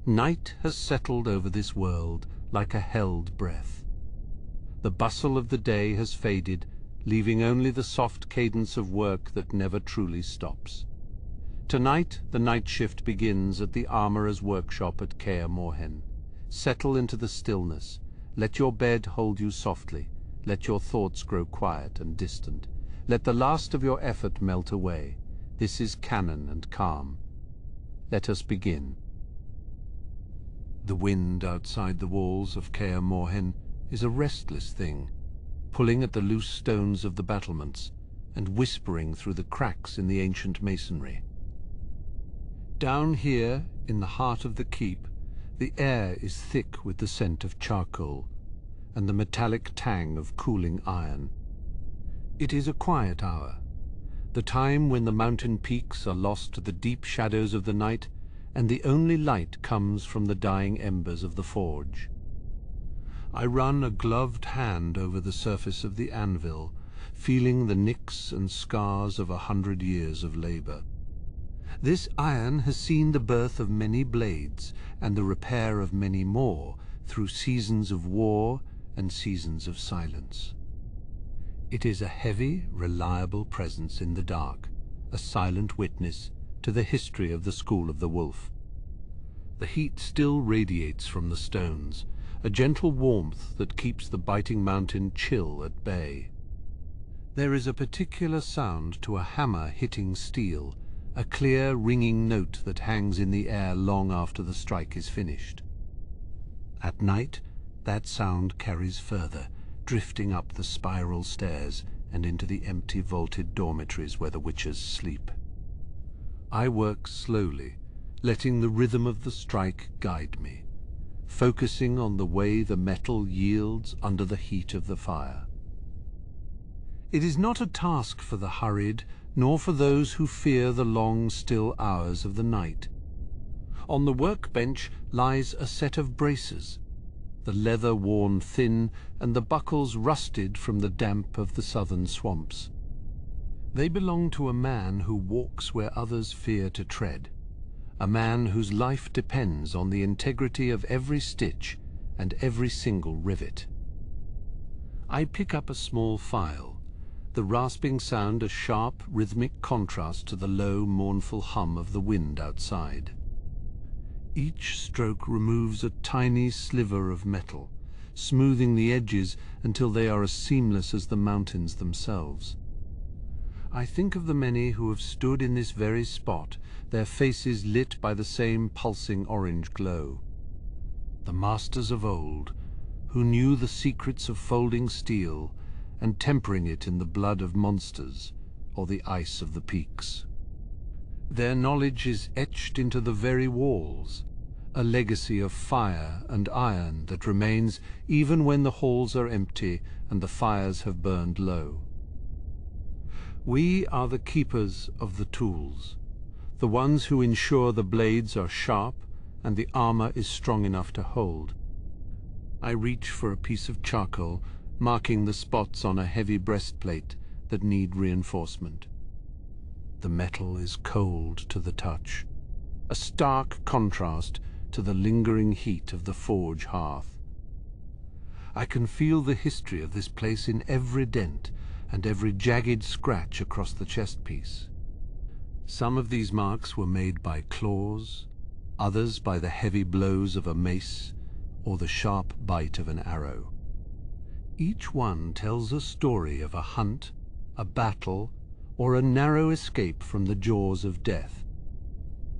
Night has settled over this world like a held breath. The bustle of the day has faded, leaving only the soft cadence of work that never truly stops. Tonight, the night shift begins at the armorer's workshop at Kaer Morhen. Settle into the stillness. Let your bed hold you softly. Let your thoughts grow quiet and distant. Let the last of your effort melt away. This is canon and calm. Let us begin. The wind outside the walls of Kaer Morhen is a restless thing, pulling at the loose stones of the battlements and whispering through the cracks in the ancient masonry. Down here, in the heart of the keep, the air is thick with the scent of charcoal and the metallic tang of cooling iron. It is a quiet hour, the time when the mountain peaks are lost to the deep shadows of the night and the only light comes from the dying embers of the forge. I run a gloved hand over the surface of the anvil, feeling the nicks and scars of 100 years of labor. This iron has seen the birth of many blades and the repair of many more through seasons of war and seasons of silence. It is a heavy, reliable presence in the dark, a silent witness to the history of the School of the Wolf. The heat still radiates from the stones, a gentle warmth that keeps the biting mountain chill at bay. There is a particular sound to a hammer hitting steel, a clear, ringing note that hangs in the air long after the strike is finished. At night, that sound carries further, drifting up the spiral stairs and into the empty vaulted dormitories where the witches sleep. I work slowly, letting the rhythm of the strike guide me, focusing on the way the metal yields under the heat of the fire. It is not a task for the hurried, nor for those who fear the long, still hours of the night. On the workbench lies a set of braces, the leather worn thin and the buckles rusted from the damp of the southern swamps. They belong to a man who walks where others fear to tread, a man whose life depends on the integrity of every stitch and every single rivet. I pick up a small file, the rasping sound a sharp, rhythmic contrast to the low, mournful hum of the wind outside. Each stroke removes a tiny sliver of metal, smoothing the edges until they are as seamless as the mountains themselves. I think of the many who have stood in this very spot, their faces lit by the same pulsing orange glow. The masters of old, who knew the secrets of folding steel and tempering it in the blood of monsters or the ice of the peaks. Their knowledge is etched into the very walls, a legacy of fire and iron that remains even when the halls are empty and the fires have burned low. We are the keepers of the tools, the ones who ensure the blades are sharp and the armor is strong enough to hold. I reach for a piece of charcoal, marking the spots on a heavy breastplate that need reinforcement. The metal is cold to the touch, a stark contrast to the lingering heat of the forge hearth. I can feel the history of this place in every dent and every jagged scratch across the chest piece. Some of these marks were made by claws, others by the heavy blows of a mace or the sharp bite of an arrow. Each one tells a story of a hunt, a battle, or a narrow escape from the jaws of death.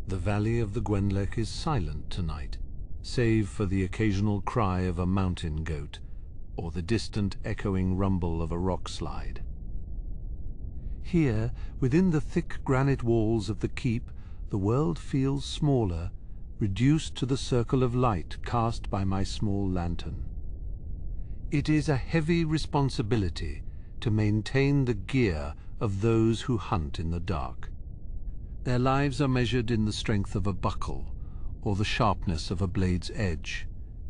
The valley of the Gwenlech is silent tonight, save for the occasional cry of a mountain goat or the distant echoing rumble of a rock slide. Here, within the thick granite walls of the keep, the world feels smaller, reduced to the circle of light cast by my small lantern. It is a heavy responsibility to maintain the gear of those who hunt in the dark. Their lives are measured in the strength of a buckle or the sharpness of a blade's edge,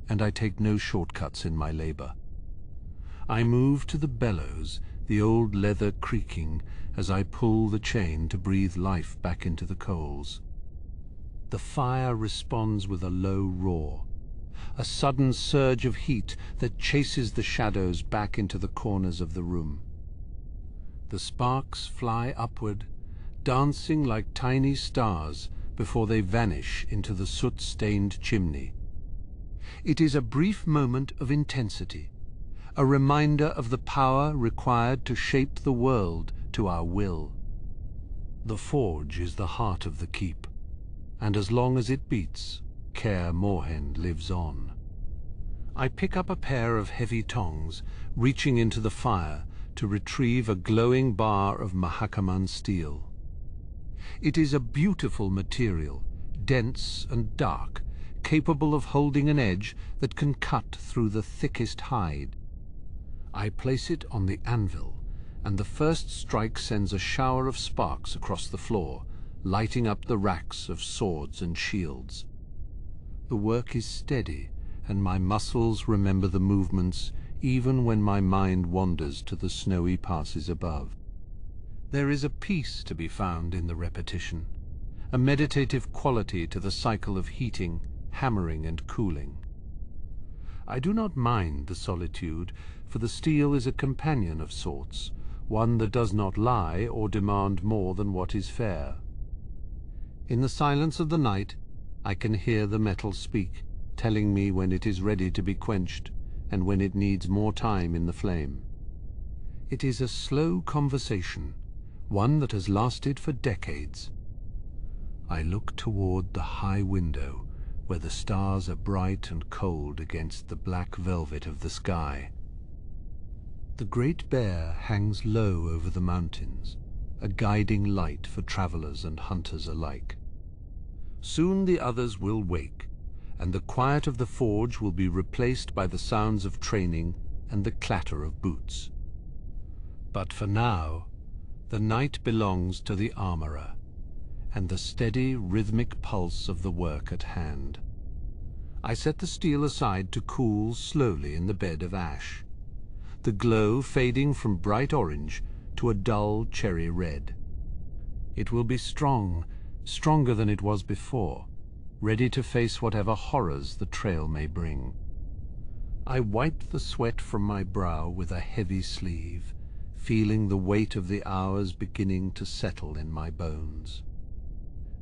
and I take no shortcuts in my labor. I move to the bellows, the old leather creaking as I pull the chain to breathe life back into the coals. The fire responds with a low roar, a sudden surge of heat that chases the shadows back into the corners of the room. The sparks fly upward, dancing like tiny stars before they vanish into the soot-stained chimney. It is a brief moment of intensity, a reminder of the power required to shape the world to our will. The forge is the heart of the keep, and as long as it beats, Kaer Morhen lives on. I pick up a pair of heavy tongs, reaching into the fire to retrieve a glowing bar of mahakaman steel. It is a beautiful material, dense and dark, capable of holding an edge that can cut through the thickest hide. I place it on the anvil, and the first strike sends a shower of sparks across the floor, lighting up the racks of swords and shields. The work is steady, and my muscles remember the movements even when my mind wanders to the snowy passes above. There is a peace to be found in the repetition, a meditative quality to the cycle of heating, hammering and cooling. I do not mind the solitude, for the steel is a companion of sorts, one that does not lie or demand more than what is fair. In the silence of the night, I can hear the metal speak, telling me when it is ready to be quenched and when it needs more time in the flame. It is a slow conversation, one that has lasted for decades. I look toward the high window, where the stars are bright and cold against the black velvet of the sky. The Great Bear hangs low over the mountains, a guiding light for travelers and hunters alike. Soon the others will wake, and the quiet of the forge will be replaced by the sounds of training and the clatter of boots. But for now, the night belongs to the armorer, and the steady, rhythmic pulse of the work at hand. I set the steel aside to cool slowly in the bed of ash, the glow fading from bright orange to a dull cherry red. It will be strong, stronger than it was before, ready to face whatever horrors the trail may bring. I wipe the sweat from my brow with a heavy sleeve, feeling the weight of the hours beginning to settle in my bones.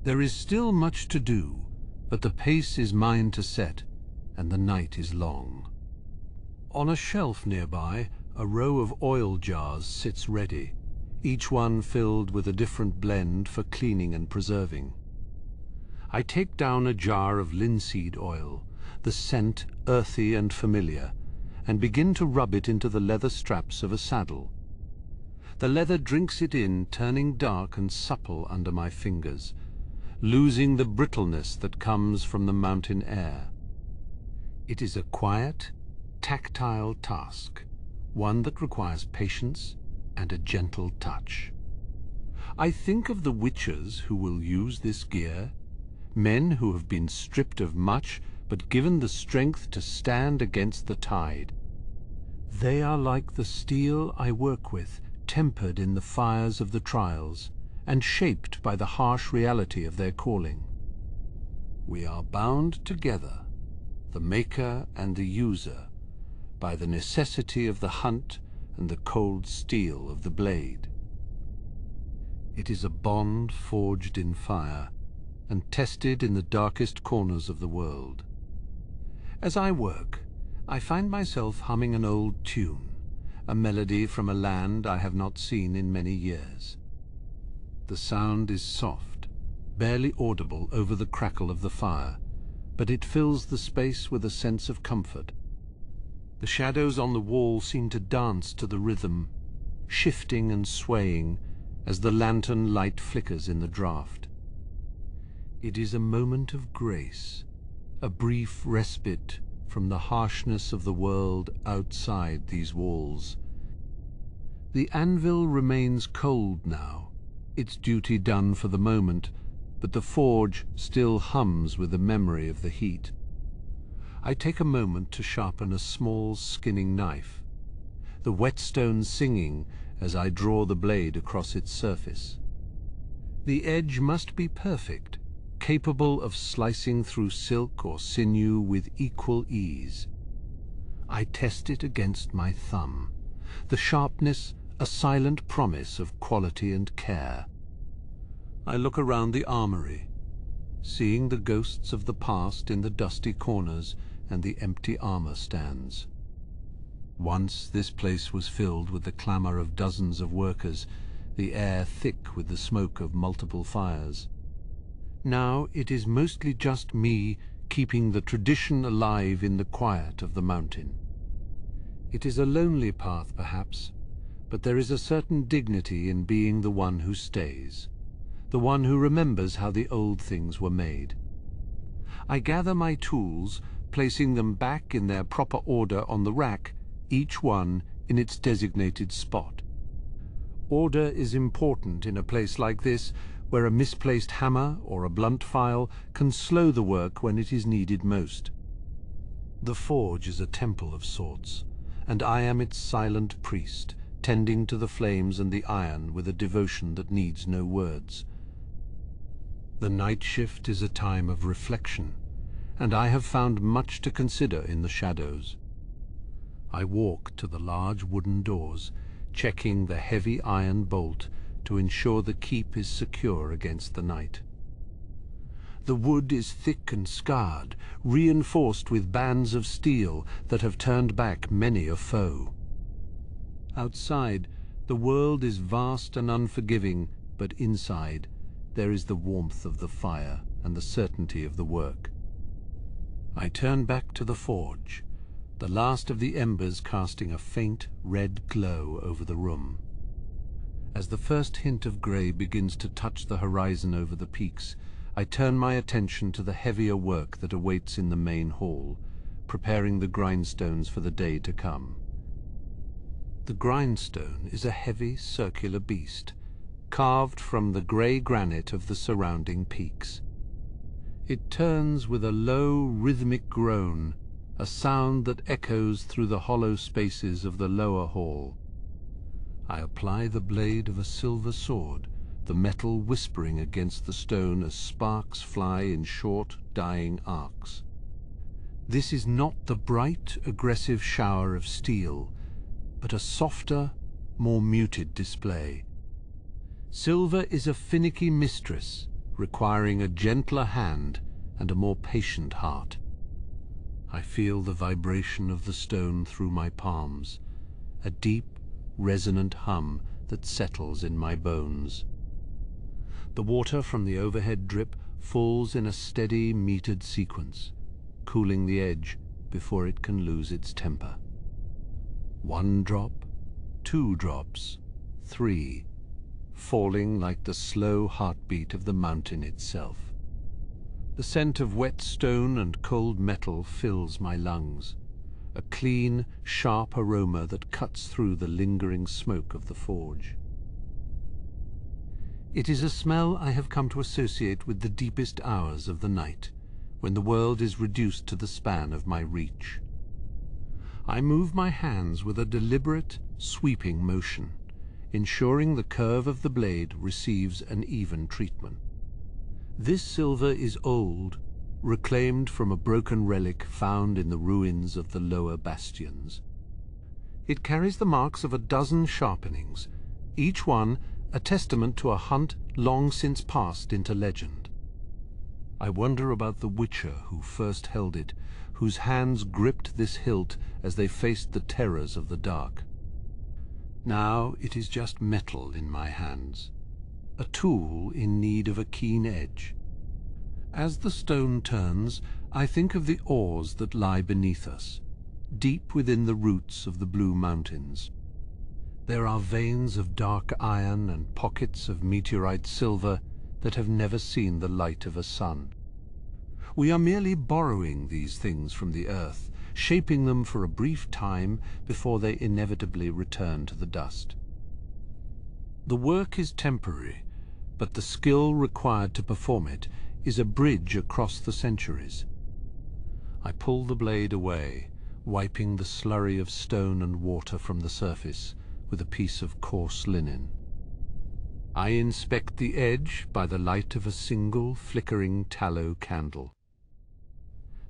There is still much to do, but the pace is mine to set, and the night is long. On a shelf nearby, a row of oil jars sits ready, each one filled with a different blend for cleaning and preserving. I take down a jar of linseed oil, the scent earthy and familiar, and begin to rub it into the leather straps of a saddle. The leather drinks it in, turning dark and supple under my fingers, losing the brittleness that comes from the mountain air. It is a quiet, tactile task, one that requires patience and a gentle touch. I think of the witchers who will use this gear, men who have been stripped of much but given the strength to stand against the tide. They are like the steel I work with, tempered in the fires of the trials, and shaped by the harsh reality of their calling. We are bound together, the maker and the user, by the necessity of the hunt and the cold steel of the blade. It is a bond forged in fire and tested in the darkest corners of the world. As I work, I find myself humming an old tune, a melody from a land I have not seen in many years. The sound is soft, barely audible over the crackle of the fire, but it fills the space with a sense of comfort. The shadows on the wall seem to dance to the rhythm, shifting and swaying as the lantern light flickers in the draught. It is a moment of grace, a brief respite from the harshness of the world outside these walls. The anvil remains cold now, its duty done for the moment, but the forge still hums with the memory of the heat. I take a moment to sharpen a small skinning knife, the whetstone singing as I draw the blade across its surface. The edge must be perfect, capable of slicing through silk or sinew with equal ease. I test it against my thumb, the sharpness a silent promise of quality and care. I look around the armory, seeing the ghosts of the past in the dusty corners and the empty armor stands. Once this place was filled with the clamor of dozens of workers, the air thick with the smoke of multiple fires. Now it is mostly just me keeping the tradition alive in the quiet of the mountain. It is a lonely path, perhaps, but there is a certain dignity in being the one who stays, the one who remembers how the old things were made. I gather my tools, placing them back in their proper order on the rack, each one in its designated spot. Order is important in a place like this, where a misplaced hammer or a blunt file can slow the work when it is needed most. The forge is a temple of sorts, and I am its silent priest, tending to the flames and the iron with a devotion that needs no words. The night shift is a time of reflection, and I have found much to consider in the shadows. I walk to the large wooden doors, checking the heavy iron bolt to ensure the keep is secure against the night. The wood is thick and scarred, reinforced with bands of steel that have turned back many a foe. Outside, the world is vast and unforgiving, but inside, there is the warmth of the fire and the certainty of the work. I turn back to the forge, the last of the embers casting a faint red glow over the room. As the first hint of grey begins to touch the horizon over the peaks, I turn my attention to the heavier work that awaits in the main hall, preparing the grindstones for the day to come. The grindstone is a heavy, circular beast, carved from the grey granite of the surrounding peaks. It turns with a low, rhythmic groan, a sound that echoes through the hollow spaces of the lower hall. I apply the blade of a silver sword, the metal whispering against the stone as sparks fly in short, dying arcs. This is not the bright, aggressive shower of steel, but a softer, more muted display. Silver is a finicky mistress, requiring a gentler hand and a more patient heart. I feel the vibration of the stone through my palms, a deep, resonant hum that settles in my bones. The water from the overhead drip falls in a steady, metered sequence, cooling the edge before it can lose its temper. 1 drop, 2 drops, 3, falling like the slow heartbeat of the mountain itself. The scent of wet stone and cold metal fills my lungs, a clean, sharp aroma that cuts through the lingering smoke of the forge. It is a smell I have come to associate with the deepest hours of the night, when the world is reduced to the span of my reach. I move my hands with a deliberate, sweeping motion, ensuring the curve of the blade receives an even treatment. This silver is old, reclaimed from a broken relic found in the ruins of the lower bastions. It carries the marks of a dozen sharpenings, each one a testament to a hunt long since passed into legend. I wonder about the witcher who first held it, whose hands gripped this hilt as they faced the terrors of the dark. Now it is just metal in my hands, a tool in need of a keen edge. As the stone turns, I think of the ores that lie beneath us, deep within the roots of the Blue Mountains. There are veins of dark iron and pockets of meteorite silver that have never seen the light of a sun. We are merely borrowing these things from the earth, shaping them for a brief time before they inevitably return to the dust. The work is temporary, but the skill required to perform it is a bridge across the centuries. I pull the blade away, wiping the slurry of stone and water from the surface with a piece of coarse linen. I inspect the edge by the light of a single flickering tallow candle.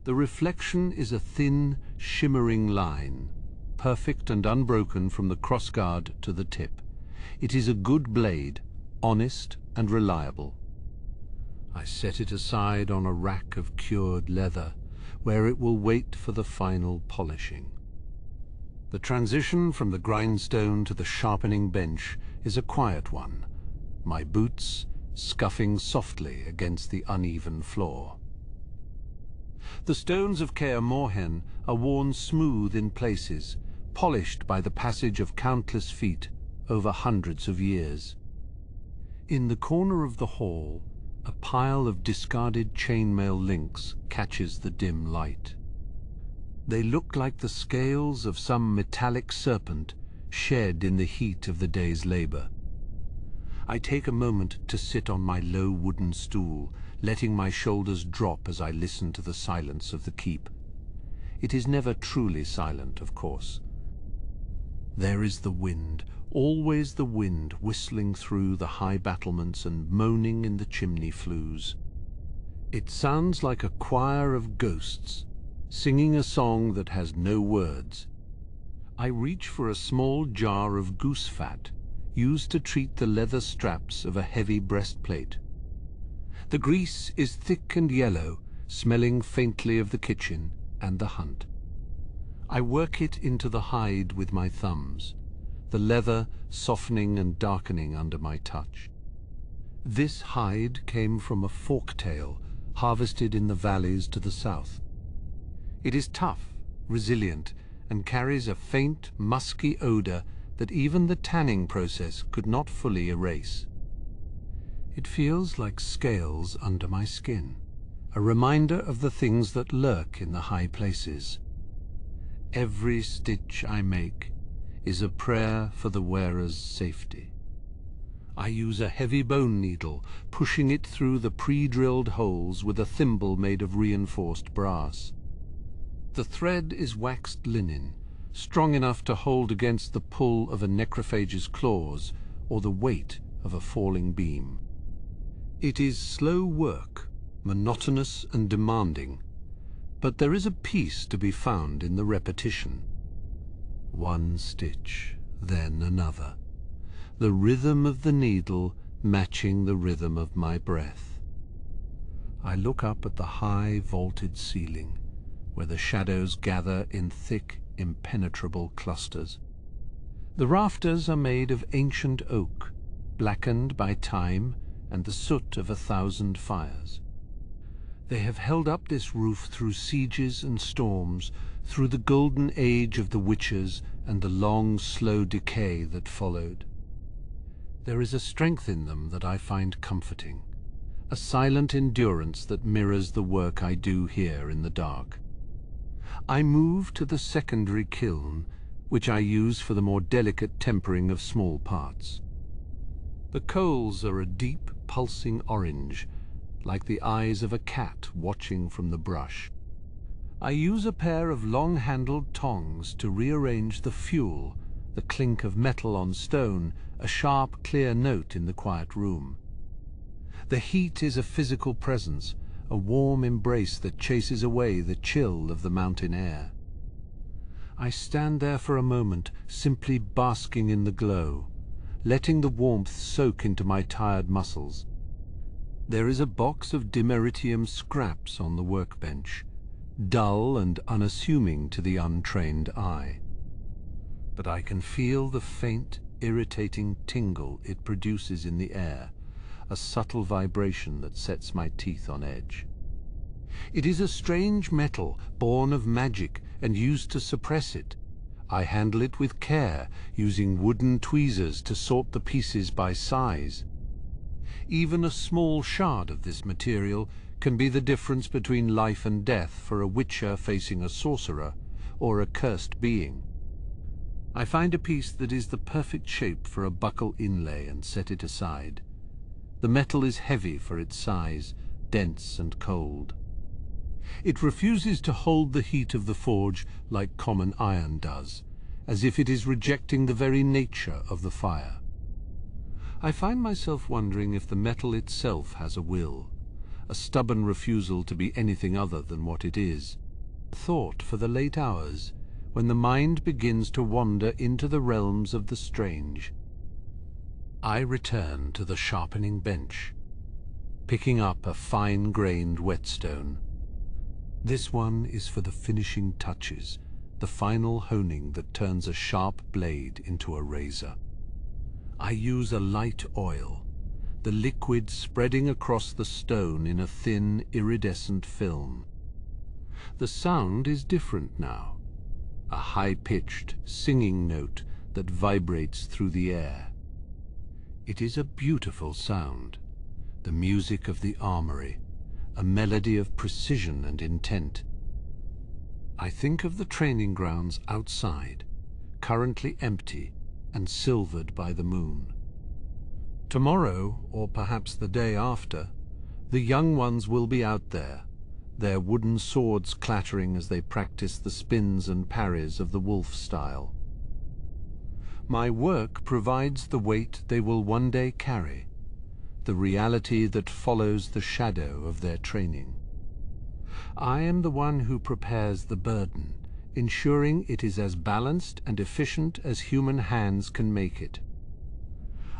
The reflection is a thin, shimmering line, perfect and unbroken from the crossguard to the tip. It is a good blade, honest and reliable. I set it aside on a rack of cured leather, where it will wait for the final polishing. The transition from the grindstone to the sharpening bench is a quiet one, my boots scuffing softly against the uneven floor. The stones of Kaer Morhen are worn smooth in places, polished by the passage of countless feet over hundreds of years. In the corner of the hall, a pile of discarded chainmail links catches the dim light. They look like the scales of some metallic serpent shed in the heat of the day's labor. I take a moment to sit on my low wooden stool, letting my shoulders drop as I listen to the silence of the keep. It is never truly silent, of course. There is the wind, always the wind, whistling through the high battlements and moaning in the chimney flues. It sounds like a choir of ghosts, singing a song that has no words. I reach for a small jar of goose fat, used to treat the leather straps of a heavy breastplate. The grease is thick and yellow, smelling faintly of the kitchen and the hunt. I work it into the hide with my thumbs, the leather softening and darkening under my touch. This hide came from a forktail harvested in the valleys to the south. It is tough, resilient, and carries a faint, musky odor that even the tanning process could not fully erase. It feels like scales under my skin, a reminder of the things that lurk in the high places. Every stitch I make is a prayer for the wearer's safety. I use a heavy bone needle, pushing it through the pre-drilled holes with a thimble made of reinforced brass. The thread is waxed linen, strong enough to hold against the pull of a necrophage's claws or the weight of a falling beam. It is slow work, monotonous and demanding, but there is a peace to be found in the repetition. One stitch, then another, the rhythm of the needle matching the rhythm of my breath. I look up at the high vaulted ceiling, where the shadows gather in thick, impenetrable clusters. The rafters are made of ancient oak, blackened by time and the soot of 1,000 fires. They have held up this roof through sieges and storms, through the golden age of the witches and the long, slow decay that followed. There is a strength in them that I find comforting, a silent endurance that mirrors the work I do here in the dark. I move to the secondary kiln, which I use for the more delicate tempering of small parts. The coals are a deep, pulsing orange, like the eyes of a cat watching from the brush. I use a pair of long-handled tongs to rearrange the fuel, the clink of metal on stone, a sharp, clear note in the quiet room. The heat is a physical presence, a warm embrace that chases away the chill of the mountain air. I stand there for a moment, simply basking in the glow, letting the warmth soak into my tired muscles. There is a box of dimeritium scraps on the workbench, dull and unassuming to the untrained eye. But I can feel the faint, irritating tingle it produces in the air, a subtle vibration that sets my teeth on edge. It is a strange metal, born of magic and used to suppress it. I handle it with care, using wooden tweezers to sort the pieces by size. Even a small shard of this material can be the difference between life and death for a witcher facing a sorcerer or a cursed being. I find a piece that is the perfect shape for a buckle inlay and set it aside. The metal is heavy for its size, dense and cold. It refuses to hold the heat of the forge like common iron does, as if it is rejecting the very nature of the fire. I find myself wondering if the metal itself has a will, a stubborn refusal to be anything other than what it is. Thought for the late hours, when the mind begins to wander into the realms of the strange. I return to the sharpening bench, picking up a fine-grained whetstone. This one is for the finishing touches, the final honing that turns a sharp blade into a razor. I use a light oil, the liquid spreading across the stone in a thin, iridescent film. The sound is different now, a high-pitched, singing note that vibrates through the air. It is a beautiful sound, the music of the Armory, a melody of precision and intent. I think of the training grounds outside, currently empty and silvered by the moon. Tomorrow, or perhaps the day after, the young ones will be out there, their wooden swords clattering as they practice the spins and parries of the wolf style. My work provides the weight they will one day carry, the reality that follows the shadow of their training. I am the one who prepares the burden, ensuring it is as balanced and efficient as human hands can make it.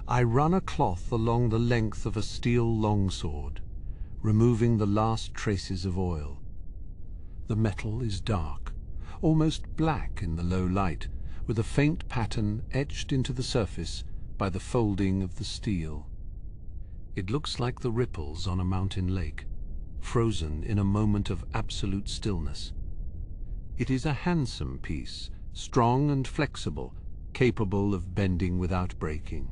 I run a cloth along the length of a steel longsword, removing the last traces of oil. The metal is dark, almost black in the low light, with a faint pattern etched into the surface by the folding of the steel. It looks like the ripples on a mountain lake, frozen in a moment of absolute stillness. It is a handsome piece, strong and flexible, capable of bending without breaking.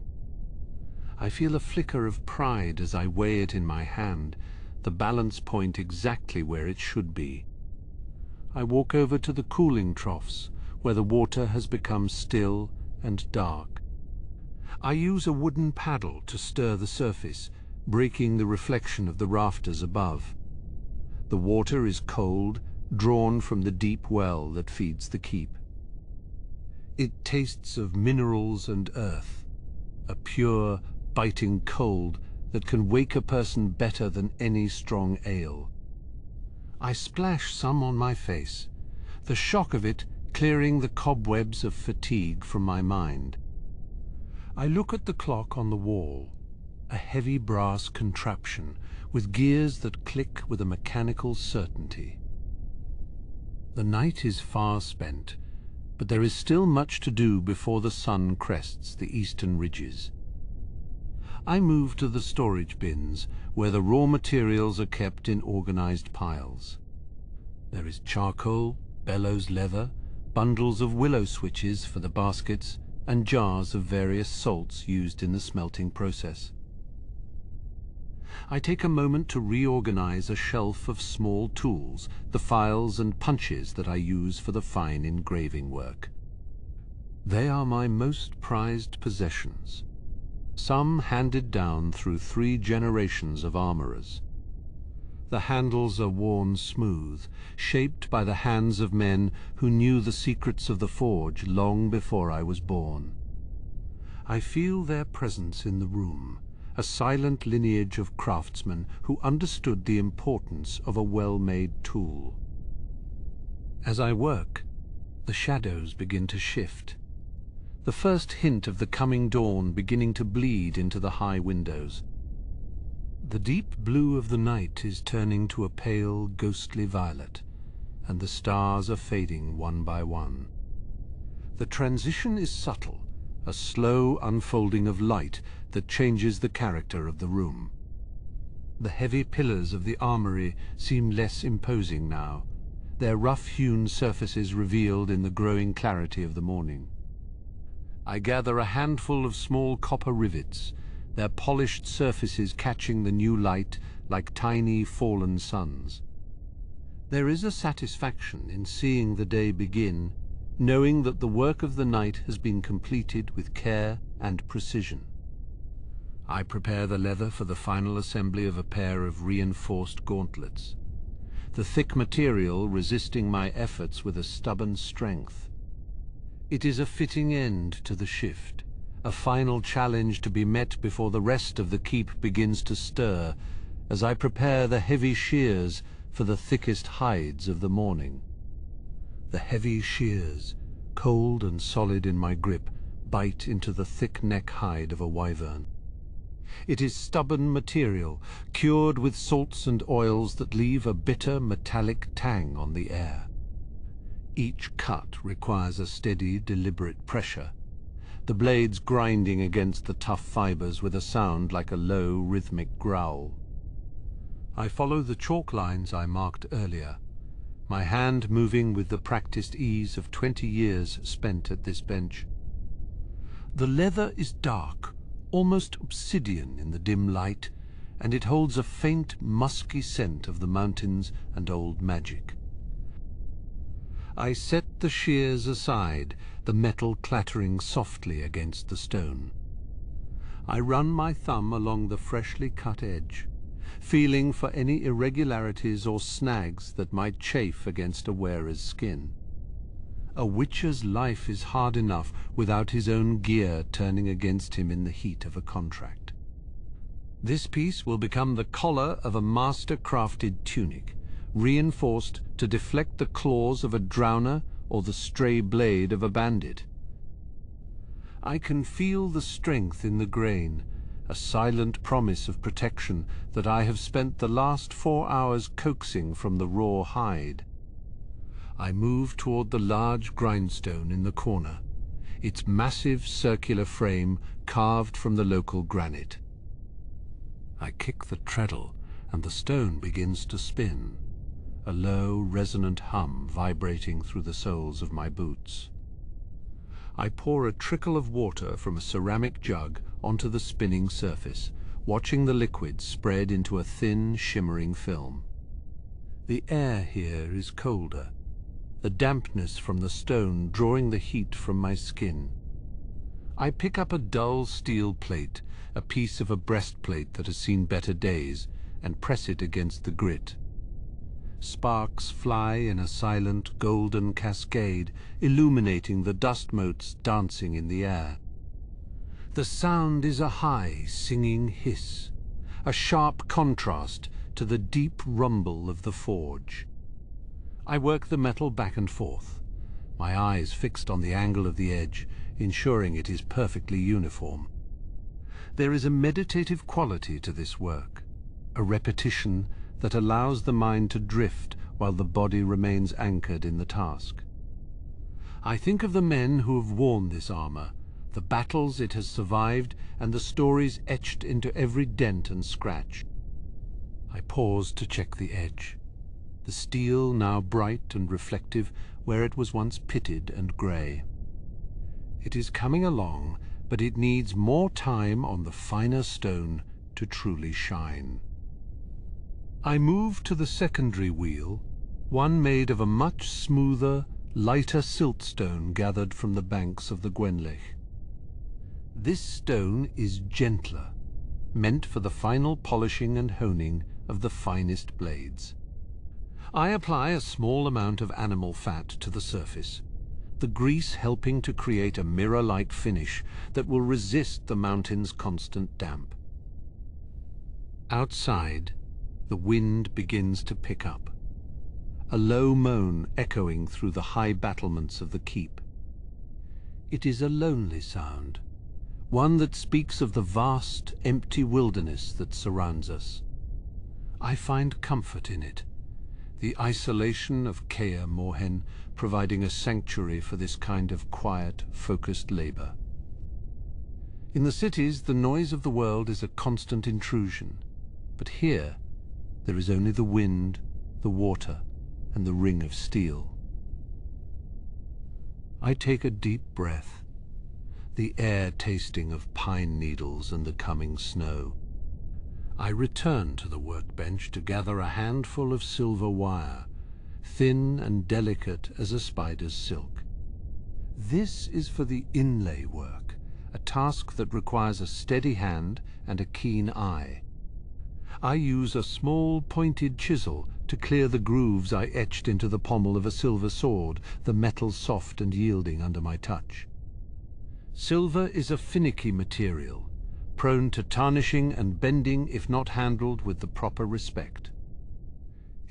I feel a flicker of pride as I weigh it in my hand, the balance point exactly where it should be. I walk over to the cooling troughs, where the water has become still and dark. I use a wooden paddle to stir the surface, breaking the reflection of the rafters above. The water is cold, drawn from the deep well that feeds the keep. It tastes of minerals and earth, a pure, biting cold that can wake a person better than any strong ale. I splash some on my face, the shock of it clearing the cobwebs of fatigue from my mind. I look at the clock on the wall, a heavy brass contraption with gears that click with a mechanical certainty. The night is far spent, but there is still much to do before the sun crests the eastern ridges. I move to the storage bins, where the raw materials are kept in organized piles. There is charcoal, bellows leather, bundles of willow switches for the baskets, and jars of various salts used in the smelting process. I take a moment to reorganize a shelf of small tools, the files and punches that I use for the fine engraving work. They are my most prized possessions, some handed down through 3 generations of armorers. The handles are worn smooth, shaped by the hands of men who knew the secrets of the forge long before I was born. I feel their presence in the room, a silent lineage of craftsmen who understood the importance of a well-made tool. As I work, the shadows begin to shift, the first hint of the coming dawn beginning to bleed into the high windows. The deep blue of the night is turning to a pale, ghostly violet, and the stars are fading one by one. The transition is subtle, a slow unfolding of light that changes the character of the room. The heavy pillars of the armory seem less imposing now, their rough-hewn surfaces revealed in the growing clarity of the morning. I gather a handful of small copper rivets, their polished surfaces catching the new light like tiny fallen suns. There is a satisfaction in seeing the day begin, knowing that the work of the night has been completed with care and precision. I prepare the leather for the final assembly of a pair of reinforced gauntlets, the thick material resisting my efforts with a stubborn strength. It is a fitting end to the shift, a final challenge to be met before the rest of the keep begins to stir, as I prepare the heavy shears for the thickest hides of the morning. The heavy shears, cold and solid in my grip, bite into the thick neck hide of a wyvern. It is stubborn material, cured with salts and oils that leave a bitter metallic tang on the air. Each cut requires a steady, deliberate pressure, the blades grinding against the tough fibers with a sound like a low, rhythmic growl. I follow the chalk lines I marked earlier, my hand moving with the practiced ease of 20 years spent at this bench. The leather is dark, almost obsidian in the dim light, and it holds a faint, musky scent of the mountains and old magic. I set the shears aside, the metal clattering softly against the stone. I run my thumb along the freshly cut edge, feeling for any irregularities or snags that might chafe against a wearer's skin. A witcher's life is hard enough without his own gear turning against him in the heat of a contract. This piece will become the collar of a master-crafted tunic, reinforced to deflect the claws of a drowner or the stray blade of a bandit. I can feel the strength in the grain, a silent promise of protection that I have spent the last 4 hours coaxing from the raw hide. I move toward the large grindstone in the corner, its massive circular frame carved from the local granite. I kick the treadle, and the stone begins to spin, a low, resonant hum vibrating through the soles of my boots. I pour a trickle of water from a ceramic jug onto the spinning surface, watching the liquid spread into a thin, shimmering film. The air here is colder, the dampness from the stone drawing the heat from my skin. I pick up a dull steel plate, a piece of a breastplate that has seen better days, and press it against the grit. Sparks fly in a silent golden cascade, illuminating the dust motes dancing in the air. The sound is a high, singing hiss, a sharp contrast to the deep rumble of the forge. I work the metal back and forth, my eyes fixed on the angle of the edge, ensuring it is perfectly uniform. There is a meditative quality to this work, a repetition that allows the mind to drift while the body remains anchored in the task. I think of the men who have worn this armor, the battles it has survived, and the stories etched into every dent and scratch. I pause to check the edge, the steel now bright and reflective where it was once pitted and grey. It is coming along, but it needs more time on the finer stone to truly shine. I move to the secondary wheel, one made of a much smoother, lighter siltstone gathered from the banks of the Gwenlech. This stone is gentler, meant for the final polishing and honing of the finest blades. I apply a small amount of animal fat to the surface, the grease helping to create a mirror-like finish that will resist the mountain's constant damp. Outside, the wind begins to pick up, a low moan echoing through the high battlements of the keep. It is a lonely sound, one that speaks of the vast, empty wilderness that surrounds us. I find comfort in it, the isolation of Kaer Morhen providing a sanctuary for this kind of quiet, focused labor. In the cities, the noise of the world is a constant intrusion, but here there is only the wind, the water, and the ring of steel. I take a deep breath, the air tasting of pine needles and the coming snow. I return to the workbench to gather a handful of silver wire, thin and delicate as a spider's silk. This is for the inlay work, a task that requires a steady hand and a keen eye. I use a small pointed chisel to clear the grooves I etched into the pommel of a silver sword, the metal soft and yielding under my touch. Silver is a finicky material, prone to tarnishing and bending if not handled with the proper respect.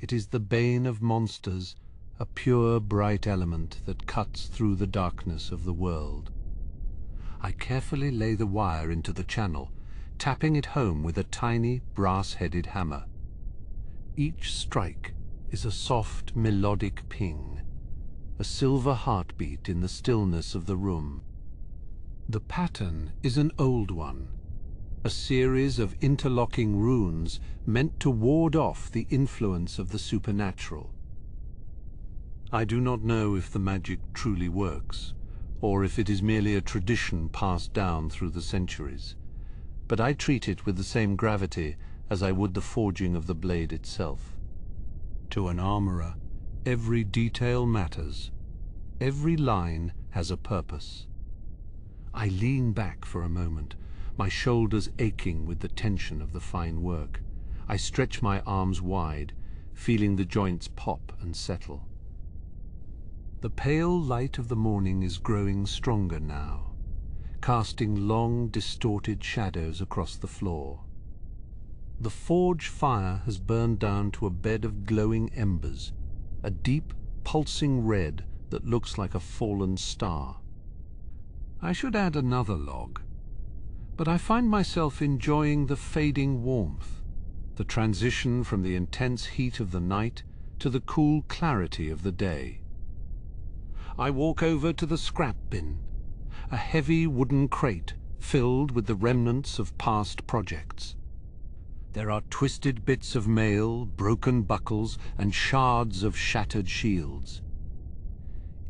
It is the bane of monsters, a pure, bright element that cuts through the darkness of the world. I carefully lay the wire into the channel, tapping it home with a tiny, brass-headed hammer. Each strike is a soft, melodic ping, a silver heartbeat in the stillness of the room. The pattern is an old one, a series of interlocking runes meant to ward off the influence of the supernatural. I do not know if the magic truly works, or if it is merely a tradition passed down through the centuries, but I treat it with the same gravity as I would the forging of the blade itself. To an armorer, every detail matters. Every line has a purpose. I lean back for a moment, my shoulders aching with the tension of the fine work. I stretch my arms wide, feeling the joints pop and settle. The pale light of the morning is growing stronger now, casting long, distorted shadows across the floor. The forge fire has burned down to a bed of glowing embers, a deep, pulsing red that looks like a fallen star. I should add another log, but I find myself enjoying the fading warmth, the transition from the intense heat of the night to the cool clarity of the day. I walk over to the scrap bin, a heavy wooden crate filled with the remnants of past projects. There are twisted bits of mail, broken buckles, and shards of shattered shields.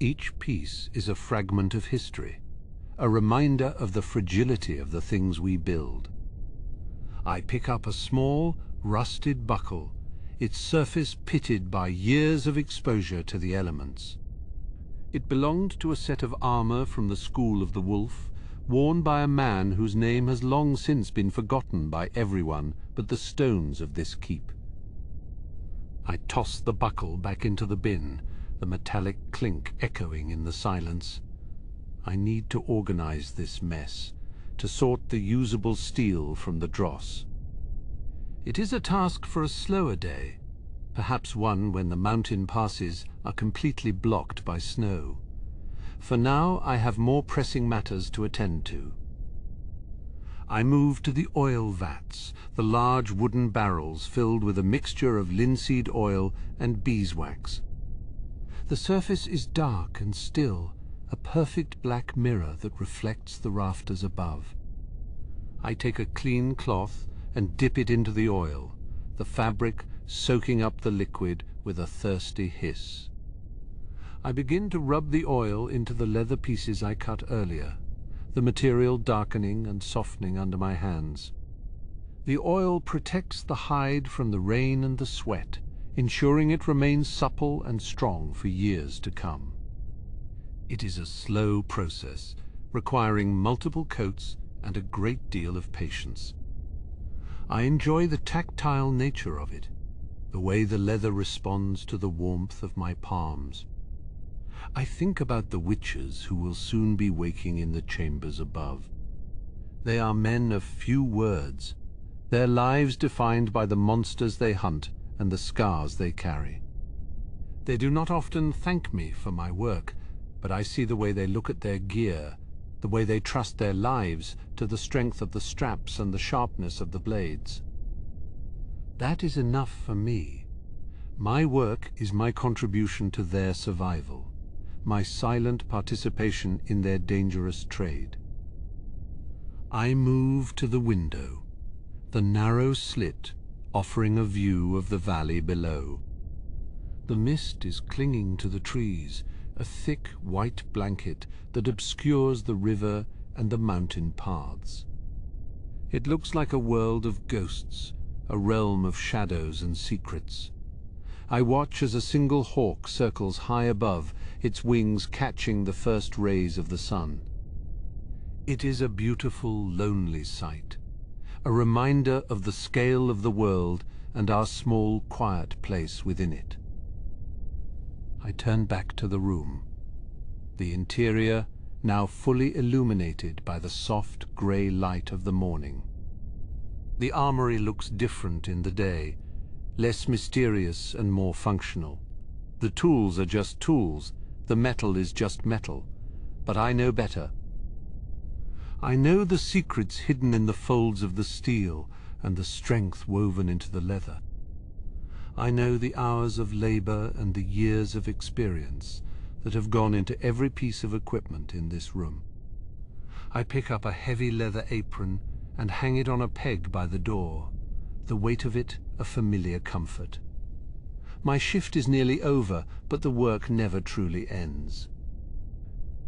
Each piece is a fragment of history, a reminder of the fragility of the things we build. I pick up a small, rusted buckle, its surface pitted by years of exposure to the elements. It belonged to a set of armor from the School of the Wolf, worn by a man whose name has long since been forgotten by everyone but the stones of this keep. I toss the buckle back into the bin, the metallic clink echoing in the silence. I need to organize this mess, to sort the usable steel from the dross. It is a task for a slower day, perhaps one when the mountain passes are completely blocked by snow. For now I have more pressing matters to attend to. I move to the oil vats, the large wooden barrels filled with a mixture of linseed oil and beeswax. The surface is dark and still, a perfect black mirror that reflects the rafters above. I take a clean cloth and dip it into the oil, the fabric soaking up the liquid with a thirsty hiss. I begin to rub the oil into the leather pieces I cut earlier, the material darkening and softening under my hands. The oil protects the hide from the rain and the sweat, ensuring it remains supple and strong for years to come. It is a slow process, requiring multiple coats and a great deal of patience. I enjoy the tactile nature of it, the way the leather responds to the warmth of my palms. I think about the witches who will soon be waking in the chambers above. They are men of few words, their lives defined by the monsters they hunt and the scars they carry. They do not often thank me for my work, but I see the way they look at their gear, the way they trust their lives to the strength of the straps and the sharpness of the blades. That is enough for me. My work is my contribution to their survival, my silent participation in their dangerous trade. I move to the window, the narrow slit offering a view of the valley below. The mist is clinging to the trees, a thick white blanket that obscures the river and the mountain paths. It looks like a world of ghosts, a realm of shadows and secrets. I watch as a single hawk circles high above, its wings catching the first rays of the sun. It is a beautiful, lonely sight, a reminder of the scale of the world and our small, quiet place within it. I turn back to the room. The interior, now fully illuminated by the soft grey light of the morning. The armory looks different in the day, less mysterious and more functional. The tools are just tools, the metal is just metal, but I know better. I know the secrets hidden in the folds of the steel and the strength woven into the leather. I know the hours of labor and the years of experience that have gone into every piece of equipment in this room. I pick up a heavy leather apron and hang it on a peg by the door, the weight of it a familiar comfort. My shift is nearly over, but the work never truly ends.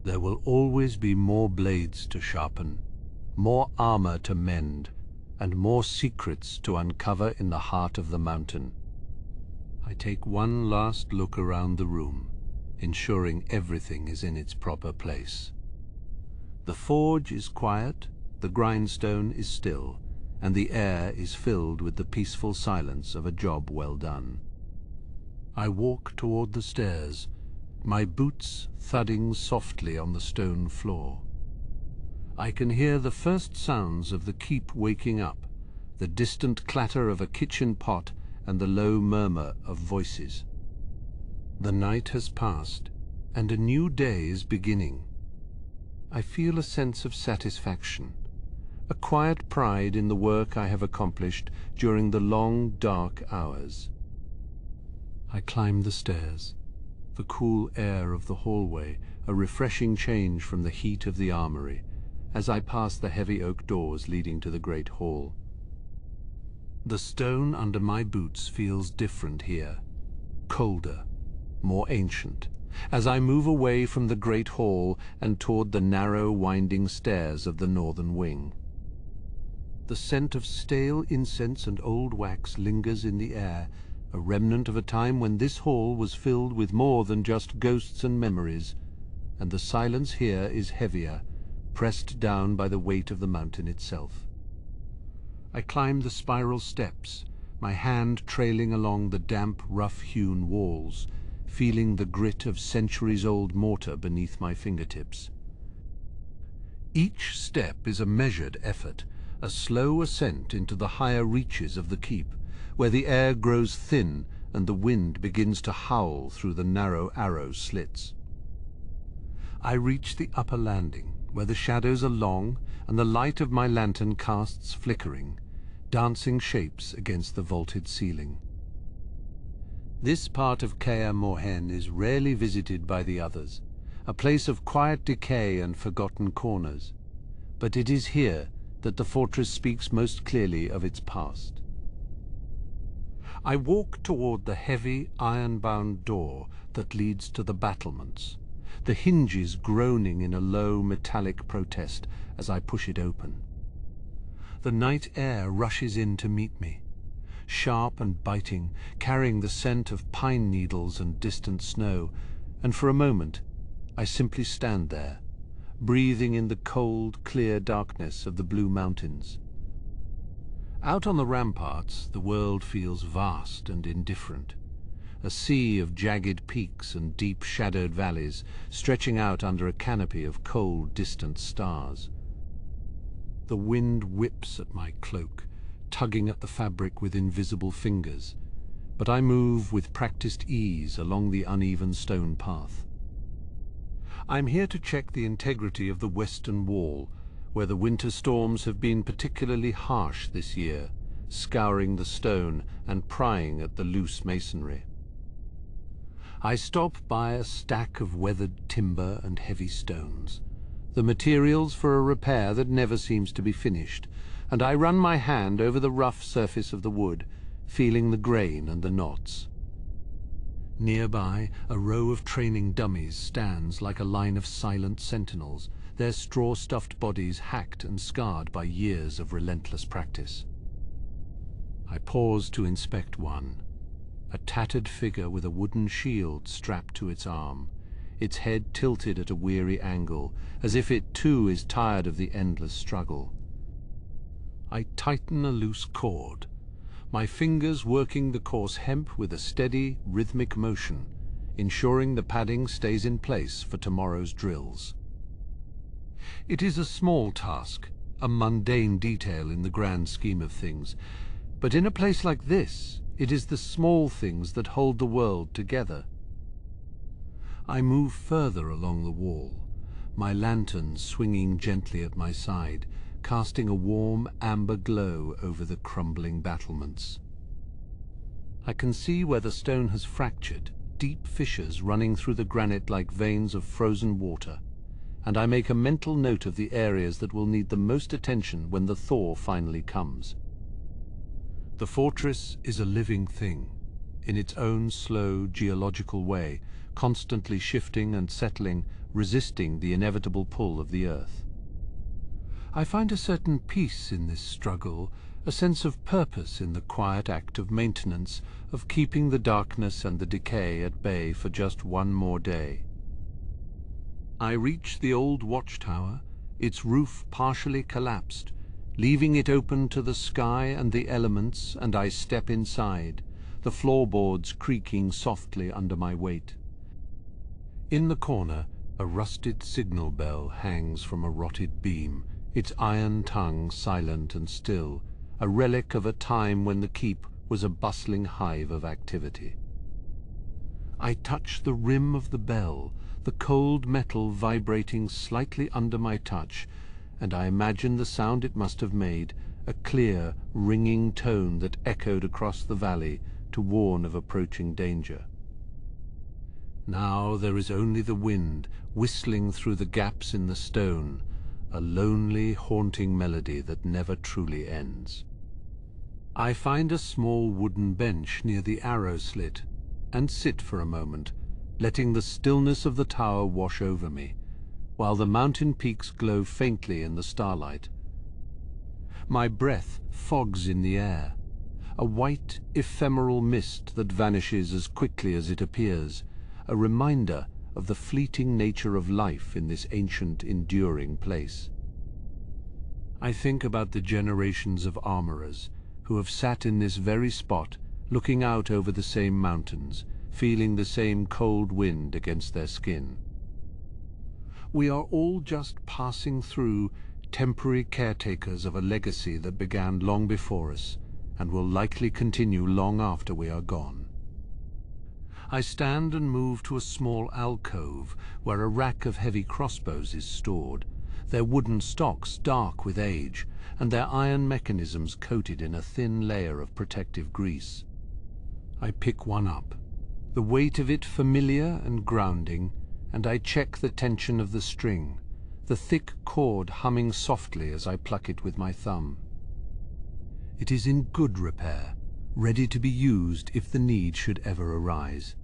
There will always be more blades to sharpen, more armor to mend, and more secrets to uncover in the heart of the mountain. I take one last look around the room, ensuring everything is in its proper place. The forge is quiet, the grindstone is still, and the air is filled with the peaceful silence of a job well done. I walk toward the stairs, my boots thudding softly on the stone floor. I can hear the first sounds of the keep waking up, the distant clatter of a kitchen pot and the low murmur of voices. The night has passed, and a new day is beginning. I feel a sense of satisfaction, a quiet pride in the work I have accomplished during the long, dark hours. I climb the stairs, the cool air of the hallway, a refreshing change from the heat of the armory, as I pass the heavy oak doors leading to the great hall. The stone under my boots feels different here, colder, more ancient, as I move away from the great hall and toward the narrow, winding stairs of the northern wing. The scent of stale incense and old wax lingers in the air, a remnant of a time when this hall was filled with more than just ghosts and memories, and the silence here is heavier, pressed down by the weight of the mountain itself. I climb the spiral steps, my hand trailing along the damp, rough-hewn walls, feeling the grit of centuries-old mortar beneath my fingertips. Each step is a measured effort, a slow ascent into the higher reaches of the keep, where the air grows thin and the wind begins to howl through the narrow arrow slits. I reach the upper landing, where the shadows are long and the light of my lantern casts flickering, dancing shapes against the vaulted ceiling. This part of Kaer Morhen is rarely visited by the others, a place of quiet decay and forgotten corners, but it is here that the fortress speaks most clearly of its past. I walk toward the heavy, iron-bound door that leads to the battlements, the hinges groaning in a low, metallic protest as I push it open. The night air rushes in to meet me, sharp and biting, carrying the scent of pine needles and distant snow, and for a moment I simply stand there, breathing in the cold, clear darkness of the blue mountains. Out on the ramparts, the world feels vast and indifferent, a sea of jagged peaks and deep shadowed valleys stretching out under a canopy of cold, distant stars. The wind whips at my cloak, tugging at the fabric with invisible fingers, but I move with practiced ease along the uneven stone path. I'm here to check the integrity of the western wall, where the winter storms have been particularly harsh this year, scouring the stone and prying at the loose masonry. I stop by a stack of weathered timber and heavy stones, the materials for a repair that never seems to be finished, and I run my hand over the rough surface of the wood, feeling the grain and the knots. Nearby, a row of training dummies stands like a line of silent sentinels, their straw-stuffed bodies hacked and scarred by years of relentless practice. I pause to inspect one, a tattered figure with a wooden shield strapped to its arm, its head tilted at a weary angle, as if it too is tired of the endless struggle. I tighten a loose cord, my fingers working the coarse hemp with a steady, rhythmic motion, ensuring the padding stays in place for tomorrow's drills. It is a small task, a mundane detail in the grand scheme of things, but in a place like this, it is the small things that hold the world together. I move further along the wall, my lantern swinging gently at my side, casting a warm amber glow over the crumbling battlements. I can see where the stone has fractured, deep fissures running through the granite like veins of frozen water, and I make a mental note of the areas that will need the most attention when the thaw finally comes. The fortress is a living thing, in its own slow geological way, constantly shifting and settling, resisting the inevitable pull of the earth. I find a certain peace in this struggle, a sense of purpose in the quiet act of maintenance, of keeping the darkness and the decay at bay for just one more day. I reach the old watchtower, its roof partially collapsed, leaving it open to the sky and the elements, and I step inside, the floorboards creaking softly under my weight. In the corner, a rusted signal bell hangs from a rotted beam, its iron tongue silent and still, a relic of a time when the keep was a bustling hive of activity. I touch the rim of the bell, the cold metal vibrating slightly under my touch, and I imagine the sound it must have made, a clear, ringing tone that echoed across the valley to warn of approaching danger. Now there is only the wind whistling through the gaps in the stone, a lonely, haunting melody that never truly ends. I find a small wooden bench near the arrow slit, and sit for a moment, letting the stillness of the tower wash over me, while the mountain peaks glow faintly in the starlight. My breath fogs in the air, a white, ephemeral mist that vanishes as quickly as it appears, a reminder of the fleeting nature of life in this ancient, enduring place. I think about the generations of armorers who have sat in this very spot, looking out over the same mountains, feeling the same cold wind against their skin. We are all just passing through, temporary caretakers of a legacy that began long before us, and will likely continue long after we are gone. I stand and move to a small alcove where a rack of heavy crossbows is stored, their wooden stocks dark with age, and their iron mechanisms coated in a thin layer of protective grease. I pick one up, the weight of it familiar and grounding, and I check the tension of the string, the thick cord humming softly as I pluck it with my thumb. It is in good repair, ready to be used if the need should ever arise,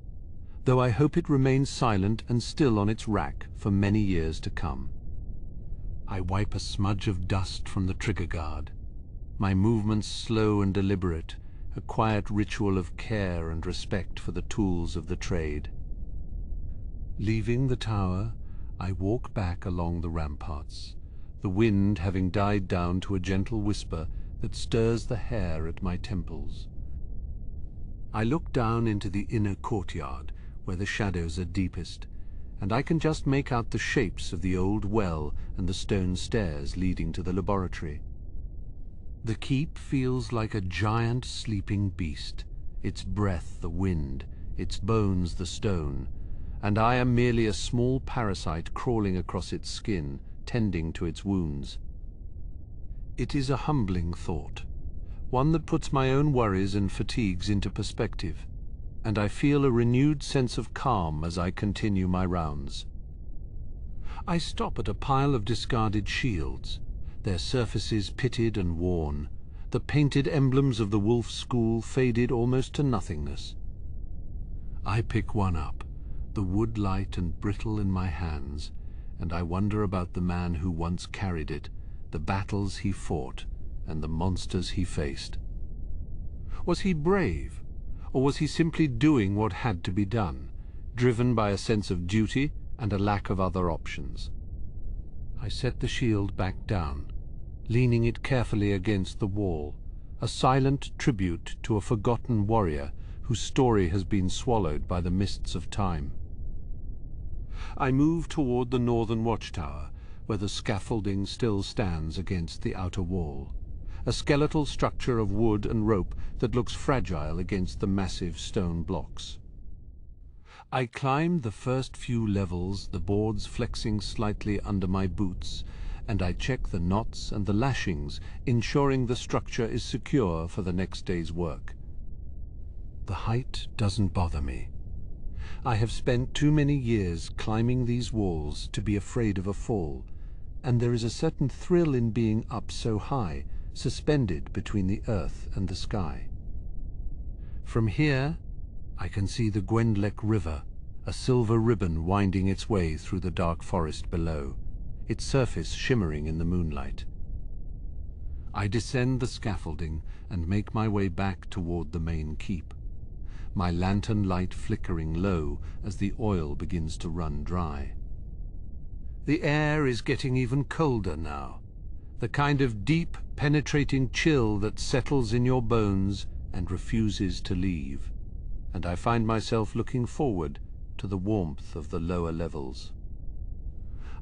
though I hope it remains silent and still on its rack for many years to come. I wipe a smudge of dust from the trigger guard, my movements slow and deliberate, a quiet ritual of care and respect for the tools of the trade. Leaving the tower, I walk back along the ramparts, the wind having died down to a gentle whisper that stirs the hair at my temples. I look down into the inner courtyard, where the shadows are deepest, and I can just make out the shapes of the old well and the stone stairs leading to the laboratory. The keep feels like a giant sleeping beast, its breath the wind, its bones the stone, and I am merely a small parasite crawling across its skin, tending to its wounds. It is a humbling thought, one that puts my own worries and fatigues into perspective, and I feel a renewed sense of calm as I continue my rounds. I stop at a pile of discarded shields, their surfaces pitted and worn, the painted emblems of the wolf school faded almost to nothingness. I pick one up, the wood light and brittle in my hands, and I wonder about the man who once carried it, the battles he fought, and the monsters he faced. Was he brave, or was he simply doing what had to be done, driven by a sense of duty and a lack of other options? I set the shield back down, leaning it carefully against the wall, a silent tribute to a forgotten warrior whose story has been swallowed by the mists of time. I move toward the northern watchtower, where the scaffolding still stands against the outer wall, a skeletal structure of wood and rope that looks fragile against the massive stone blocks. I climbed the first few levels, the boards flexing slightly under my boots, and I check the knots and the lashings, ensuring the structure is secure for the next day's work. The height doesn't bother me. I have spent too many years climbing these walls to be afraid of a fall, and there is a certain thrill in being up so high, suspended between the earth and the sky. From here, I can see the Gwendlek River, a silver ribbon winding its way through the dark forest below, its surface shimmering in the moonlight. I descend the scaffolding and make my way back toward the main keep, my lantern light flickering low as the oil begins to run dry. The air is getting even colder now, the kind of deep, penetrating chill that settles in your bones and refuses to leave, and I find myself looking forward to the warmth of the lower levels.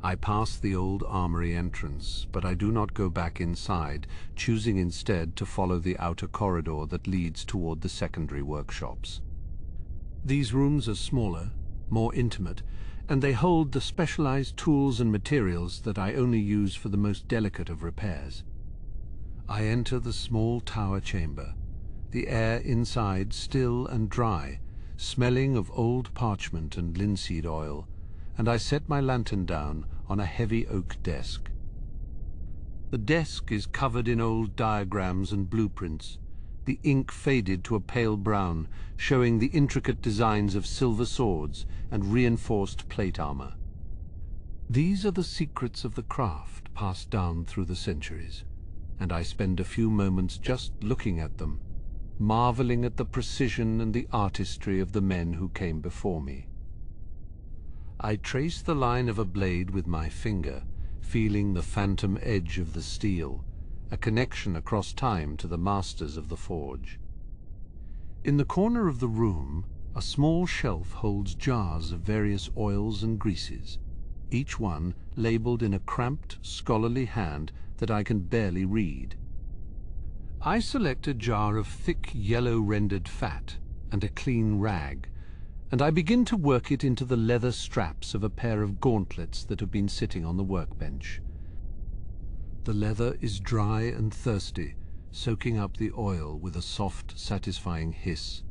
I pass the old armory entrance, but I do not go back inside, choosing instead to follow the outer corridor that leads toward the secondary workshops. These rooms are smaller, more intimate, and they hold the specialized tools and materials that I only use for the most delicate of repairs. I enter the small tower chamber, the air inside still and dry, smelling of old parchment and linseed oil, and I set my lantern down on a heavy oak desk. The desk is covered in old diagrams and blueprints, the ink faded to a pale brown, showing the intricate designs of silver swords and reinforced plate armor. These are the secrets of the craft passed down through the centuries, and I spend a few moments just looking at them, marveling at the precision and the artistry of the men who came before me. I trace the line of a blade with my finger, feeling the phantom edge of the steel, a connection across time to the masters of the forge. In the corner of the room, a small shelf holds jars of various oils and greases, each one labeled in a cramped, scholarly hand that I can barely read. I select a jar of thick yellow-rendered fat and a clean rag, and I begin to work it into the leather straps of a pair of gauntlets that have been sitting on the workbench. The leather is dry and thirsty, soaking up the oil with a soft, satisfying hiss,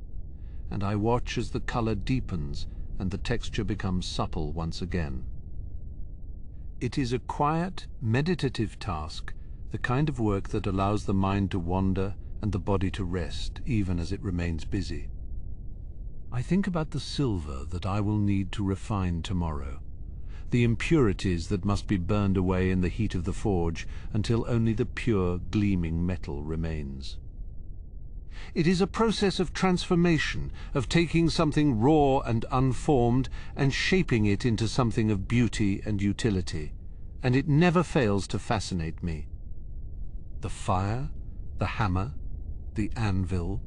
and I watch as the color deepens and the texture becomes supple once again. It is a quiet, meditative task, the kind of work that allows the mind to wander and the body to rest, even as it remains busy. I think about the silver that I will need to refine tomorrow, the impurities that must be burned away in the heat of the forge until only the pure, gleaming metal remains. It is a process of transformation, of taking something raw and unformed and shaping it into something of beauty and utility, and it never fails to fascinate me. The fire, the hammer, the anvil,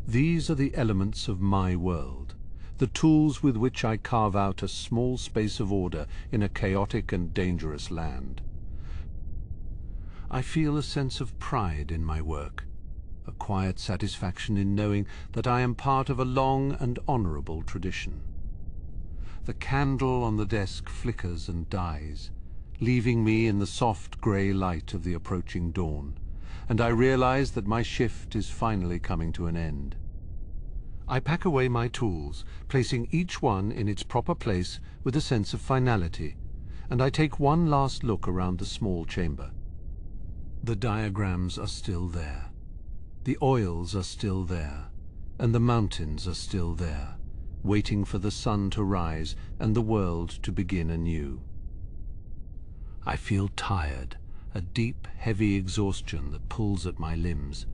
these are the elements of my world, the tools with which I carve out a small space of order in a chaotic and dangerous land. I feel a sense of pride in my work, a quiet satisfaction in knowing that I am part of a long and honorable tradition. The candle on the desk flickers and dies, leaving me in the soft grey light of the approaching dawn, and I realize that my shift is finally coming to an end. I pack away my tools, placing each one in its proper place with a sense of finality, and I take one last look around the small chamber. The diagrams are still there, the oils are still there, and the mountains are still there, waiting for the sun to rise and the world to begin anew. I feel tired, a deep, heavy exhaustion that pulls at my limbs,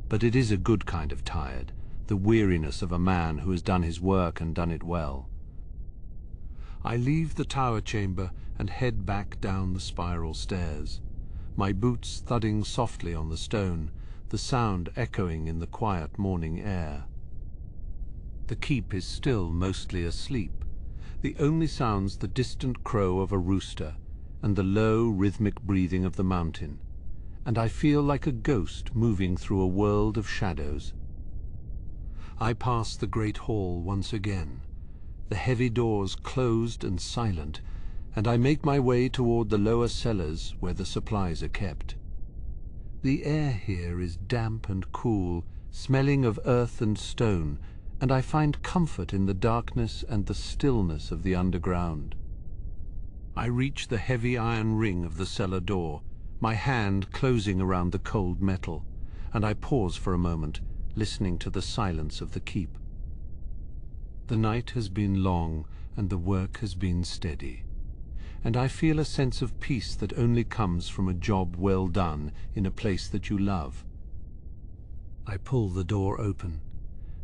but it is a good kind of tired, the weariness of a man who has done his work and done it well. I leave the tower chamber and head back down the spiral stairs, my boots thudding softly on the stone, the sound echoing in the quiet morning air. The keep is still mostly asleep, the only sounds the distant crow of a rooster and the low, rhythmic breathing of the mountain, and I feel like a ghost moving through a world of shadows. I pass the great hall once again, the heavy doors closed and silent, and I make my way toward the lower cellars where the supplies are kept. The air here is damp and cool, smelling of earth and stone, and I find comfort in the darkness and the stillness of the underground. I reach the heavy iron ring of the cellar door, my hand closing around the cold metal, and I pause for a moment, listening to the silence of the keep. The night has been long, and the work has been steady, and I feel a sense of peace that only comes from a job well done in a place that you love. I pull the door open,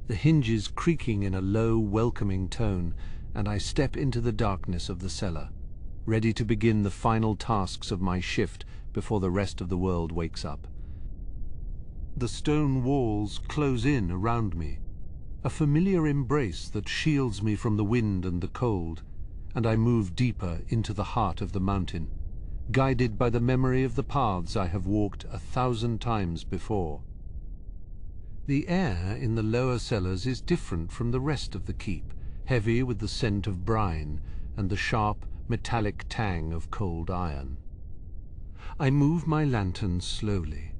the hinges creaking in a low, welcoming tone, and I step into the darkness of the cellar, ready to begin the final tasks of my shift before the rest of the world wakes up. The stone walls close in around me, a familiar embrace that shields me from the wind and the cold, and I move deeper into the heart of the mountain, guided by the memory of the paths I have walked 1,000 times before. The air in the lower cellars is different from the rest of the keep, heavy with the scent of brine and the sharp, metallic tang of cold iron. I move my lantern slowly,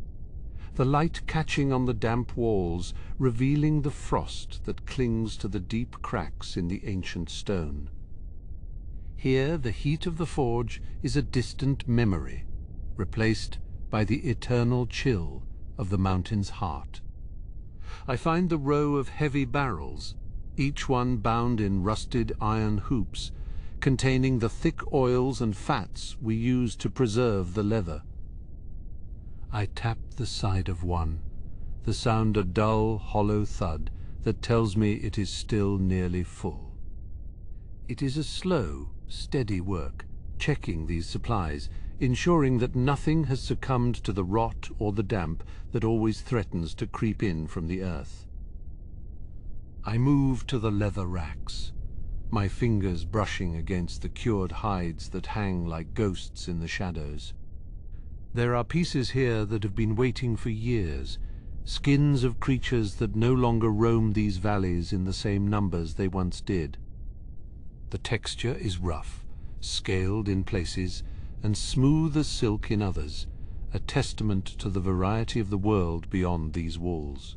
the light catching on the damp walls, revealing the frost that clings to the deep cracks in the ancient stone. Here the heat of the forge is a distant memory, replaced by the eternal chill of the mountain's heart. I find the row of heavy barrels, each one bound in rusted iron hoops, containing the thick oils and fats we use to preserve the leather. I tap the side of one, the sound a dull, hollow thud that tells me it is still nearly full. It is a slow, steady work, checking these supplies, ensuring that nothing has succumbed to the rot or the damp that always threatens to creep in from the earth. I move to the leather racks, my fingers brushing against the cured hides that hang like ghosts in the shadows. There are pieces here that have been waiting for years, skins of creatures that no longer roam these valleys in the same numbers they once did. The texture is rough, scaled in places, and smooth as silk in others, a testament to the variety of the world beyond these walls.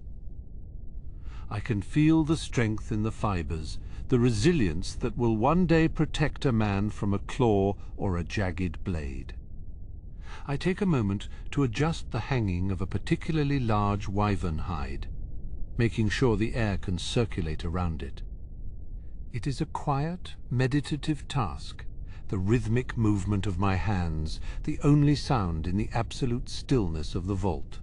I can feel the strength in the fibers, the resilience that will one day protect a man from a claw or a jagged blade. I take a moment to adjust the hanging of a particularly large wyvern hide, making sure the air can circulate around it. It is a quiet, meditative task, the rhythmic movement of my hands, the only sound in the absolute stillness of the vault.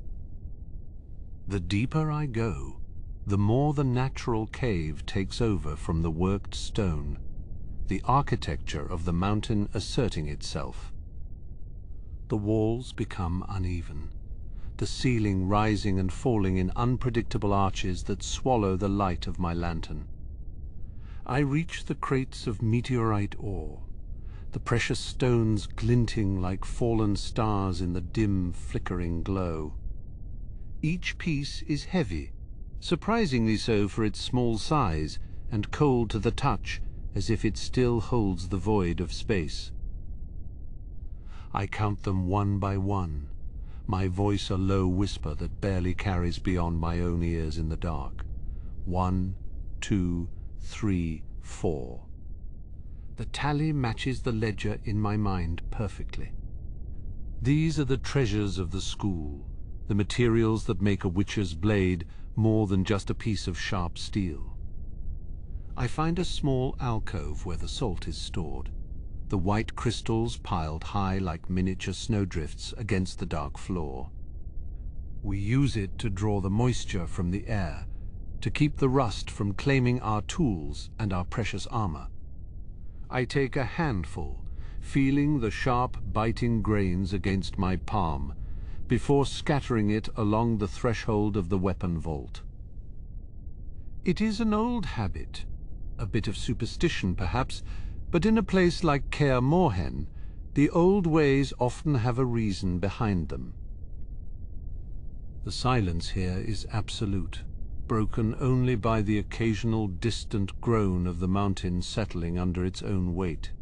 The deeper I go, the more the natural cave takes over from the worked stone, the architecture of the mountain asserting itself. The walls become uneven, the ceiling rising and falling in unpredictable arches that swallow the light of my lantern. I reach the crates of meteorite ore, the precious stones glinting like fallen stars in the dim, flickering glow. Each piece is heavy, surprisingly so for its small size, and cold to the touch, as if it still holds the void of space. I count them one by one, my voice a low whisper that barely carries beyond my own ears in the dark. 1, 2, 3, 4. The tally matches the ledger in my mind perfectly. These are the treasures of the school, the materials that make a witcher's blade more than just a piece of sharp steel. I find a small alcove where the salt is stored, the white crystals piled high like miniature snowdrifts against the dark floor. We use it to draw the moisture from the air, to keep the rust from claiming our tools and our precious armor. I take a handful, feeling the sharp, biting grains against my palm, before scattering it along the threshold of the weapon vault. It is an old habit, a bit of superstition perhaps, but in a place like Kaer Morhen, The old ways often have a reason behind them. The silence here is absolute, broken only by the occasional distant groan of the mountain settling under its own weight.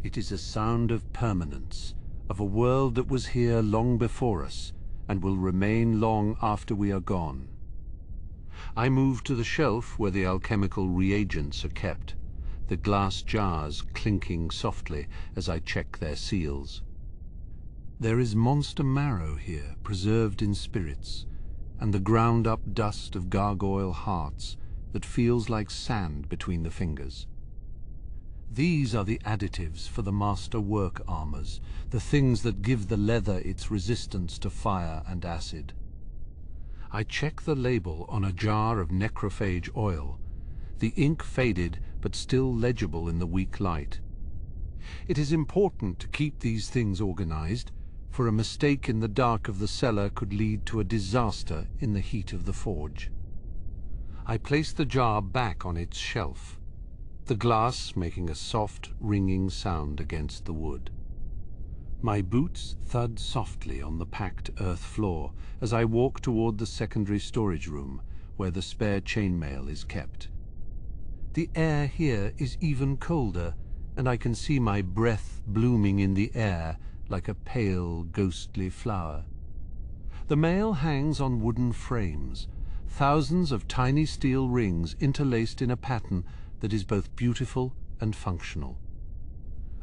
It is a sound of permanence, of a world that was here long before us, and will remain long after we are gone. I move to the shelf where the alchemical reagents are kept, the glass jars clinking softly as I check their seals. There is monster marrow here, preserved in spirits, and the ground-up dust of gargoyle hearts that feels like sand between the fingers. These are the additives for the master work armors, the things that give the leather its resistance to fire and acid. I check the label on a jar of necrophage oil, the ink faded but still legible in the weak light. It is important to keep these things organized, for a mistake in the dark of the cellar could lead to a disaster in the heat of the forge. I place the jar back on its shelf, the glass making a soft, ringing sound against the wood. My boots thud softly on the packed earth floor as I walk toward the secondary storage room, where the spare chainmail is kept. The air here is even colder, and I can see my breath blooming in the air like a pale, ghostly flower. The mail hangs on wooden frames, thousands of tiny steel rings interlaced in a pattern that is both beautiful and functional.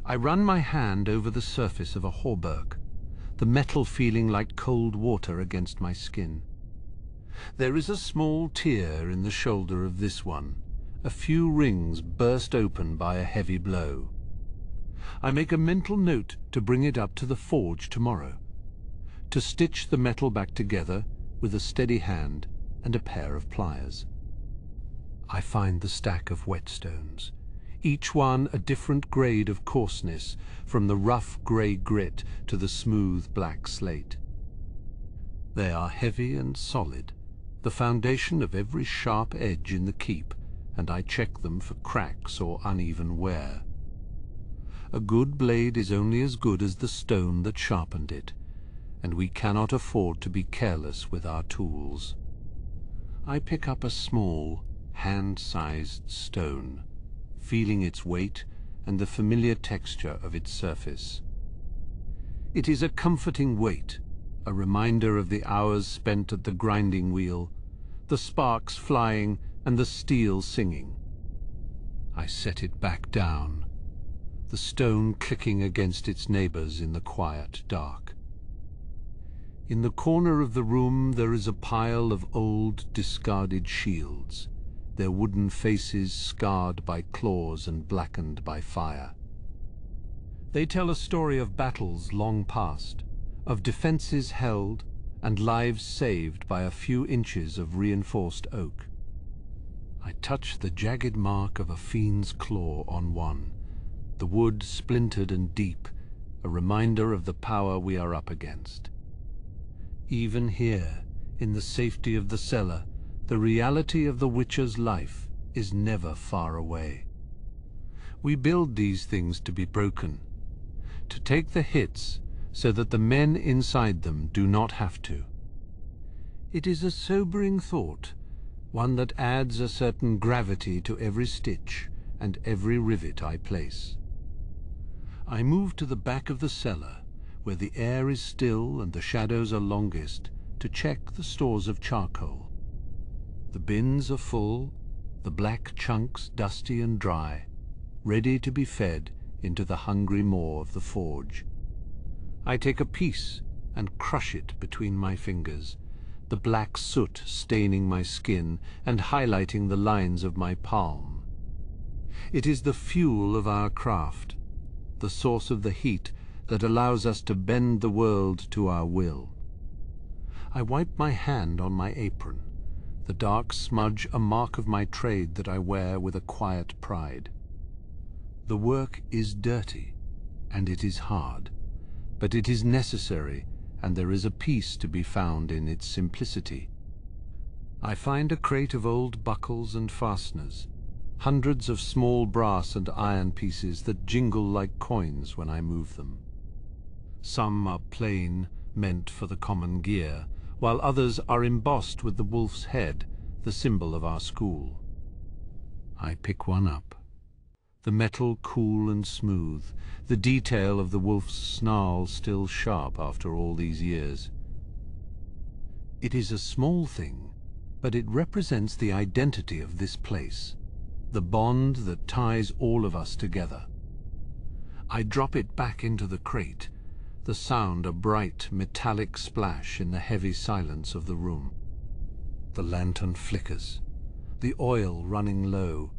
I run my hand over the surface of a hauberk, the metal feeling like cold water against my skin. There is a small tear in the shoulder of this one, a few rings burst open by a heavy blow. I make a mental note to bring it up to the forge tomorrow, to stitch the metal back together with a steady hand and a pair of pliers. I find the stack of whetstones, each one a different grade of coarseness, from the rough grey grit to the smooth black slate. They are heavy and solid, the foundation of every sharp edge in the keep, and I check them for cracks or uneven wear. A good blade is only as good as the stone that sharpened it, and we cannot afford to be careless with our tools. I pick up a small, hand-sized stone, feeling its weight and the familiar texture of its surface. It is a comforting weight, a reminder of the hours spent at the grinding wheel, the sparks flying and the steel singing. I set it back down, the stone clicking against its neighbors in the quiet dark. In the corner of the room there is a pile of old, discarded shields, their wooden faces scarred by claws and blackened by fire. They tell a story of battles long past, of defenses held and lives saved by a few inches of reinforced oak. I touch the jagged mark of a fiend's claw on one, the wood splintered and deep, a reminder of the power we are up against. Even here, in the safety of the cellar, the reality of the Witcher's life is never far away. We build these things to be broken, to take the hits so that the men inside them do not have to. It is a sobering thought, one that adds a certain gravity to every stitch and every rivet I place. I move to the back of the cellar, where the air is still and the shadows are longest, to check the stores of charcoal. The bins are full, the black chunks dusty and dry, ready to be fed into the hungry maw of the forge. I take a piece and crush it between my fingers, the black soot staining my skin and highlighting the lines of my palm. It is the fuel of our craft, the source of the heat that allows us to bend the world to our will. I wipe my hand on my apron, the dark smudge a mark of my trade that I wear with a quiet pride. The work is dirty, and it is hard, but it is necessary, and there is a peace to be found in its simplicity. I find a crate of old buckles and fasteners, hundreds of small brass and iron pieces that jingle like coins when I move them. Some are plain, meant for the common gear, while others are embossed with the wolf's head, the symbol of our school. I pick one up. The metal cool and smooth, the detail of the wolf's snarl still sharp after all these years. It is a small thing, but it represents the identity of this place, the bond that ties all of us together. I drop it back into the crate, the sound a bright metallic splash in the heavy silence of the room. The lantern flickers, the oil running low,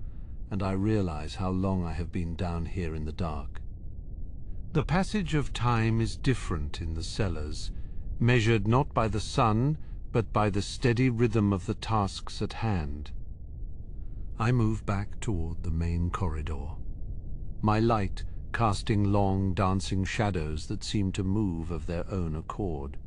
and I realize how long I have been down here in the dark. The passage of time is different in the cellars, measured not by the sun, but by the steady rhythm of the tasks at hand. I move back toward the main corridor, my light casting long, dancing shadows that seem to move of their own accord.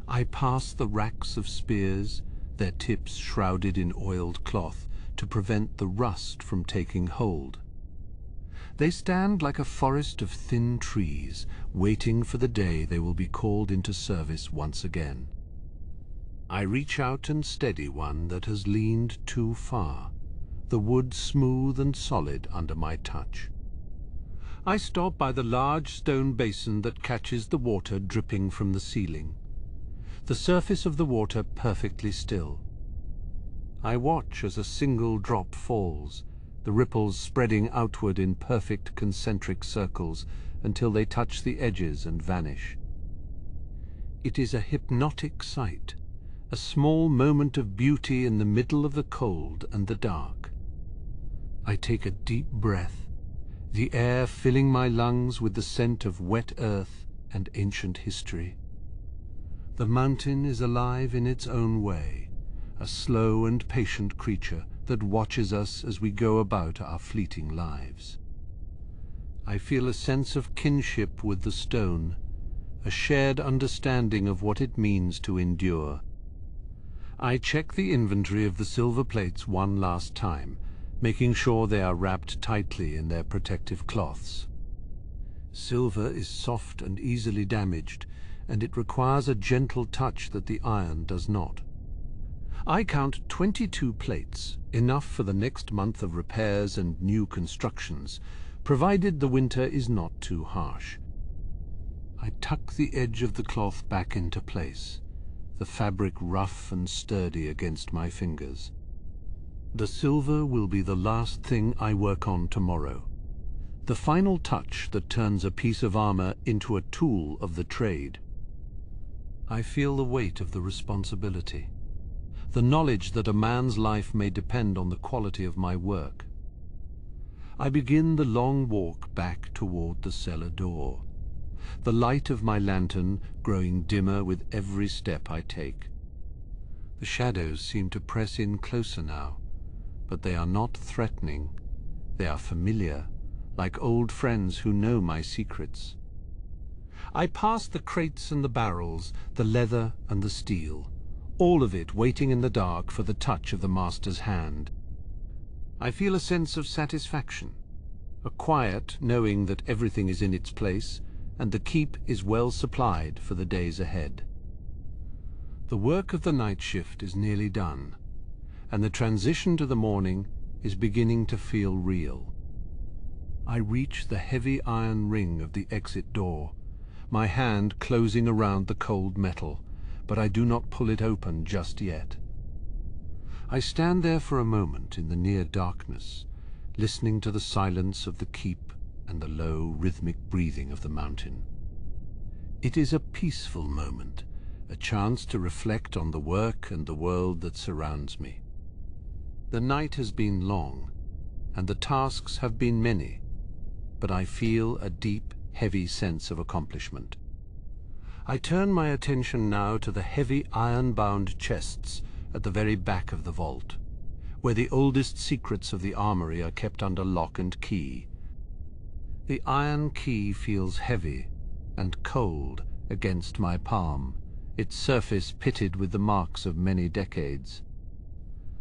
I pass the racks of spears, their tips shrouded in oiled cloth to prevent the rust from taking hold. They stand like a forest of thin trees, waiting for the day they will be called into service once again. I reach out and steady one that has leaned too far, the wood smooth and solid under my touch. I stop by the large stone basin that catches the water dripping from the ceiling, the surface of the water perfectly still. I watch as a single drop falls, the ripples spreading outward in perfect concentric circles until they touch the edges and vanish. It is a hypnotic sight, a small moment of beauty in the middle of the cold and the dark. I take a deep breath, the air filling my lungs with the scent of wet earth and ancient history. The mountain is alive in its own way, a slow and patient creature that watches us as we go about our fleeting lives. I feel a sense of kinship with the stone, a shared understanding of what it means to endure. I check the inventory of the silver plates one last time, making sure they are wrapped tightly in their protective cloths. Silver is soft and easily damaged, and it requires a gentle touch that the iron does not. I count 22 plates, enough for the next month of repairs and new constructions, provided the winter is not too harsh. I tuck the edge of the cloth back into place, the fabric rough and sturdy against my fingers. The silver will be the last thing I work on tomorrow, the final touch that turns a piece of armor into a tool of the trade. I feel the weight of the responsibility, the knowledge that a man's life may depend on the quality of my work. I begin the long walk back toward the cellar door, the light of my lantern growing dimmer with every step I take. The shadows seem to press in closer now, but they are not threatening. They are familiar, like old friends who know my secrets. I pass the crates and the barrels, the leather and the steel, all of it waiting in the dark for the touch of the master's hand. I feel a sense of satisfaction, a quiet knowing that everything is in its place and the keep is well supplied for the days ahead. The work of the night shift is nearly done, and the transition to the morning is beginning to feel real. I reach the heavy iron ring of the exit door, my hand closing around the cold metal, but I do not pull it open just yet. I stand there for a moment in the near darkness, listening to the silence of the keep and the low, rhythmic breathing of the mountain. It is a peaceful moment, a chance to reflect on the work and the world that surrounds me. The night has been long, and the tasks have been many, but I feel a deep, heavy sense of accomplishment. I turn my attention now to the heavy iron-bound chests at the very back of the vault, where the oldest secrets of the armory are kept under lock and key. The iron key feels heavy and cold against my palm, its surface pitted with the marks of many decades.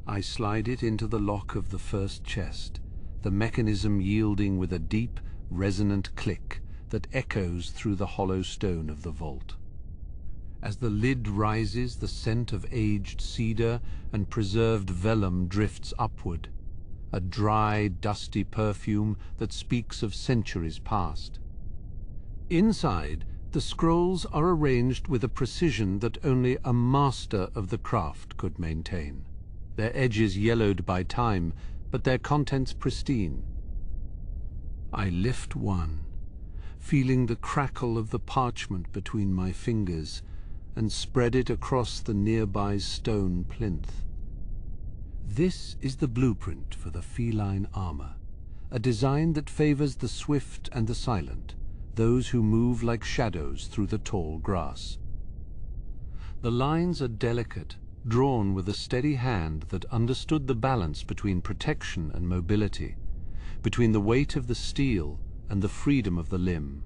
I slide it into the lock of the first chest, the mechanism yielding with a deep, resonant click that echoes through the hollow stone of the vault. As the lid rises, the scent of aged cedar and preserved vellum drifts upward, a dry, dusty perfume that speaks of centuries past. Inside, the scrolls are arranged with a precision that only a master of the craft could maintain, their edges yellowed by time, but their contents pristine. I lift one, feeling the crackle of the parchment between my fingers, and spread it across the nearby stone plinth. This is the blueprint for the feline armor, a design that favors the swift and the silent, those who move like shadows through the tall grass. The lines are delicate, drawn with a steady hand that understood the balance between protection and mobility, between the weight of the steel and the freedom of the limb.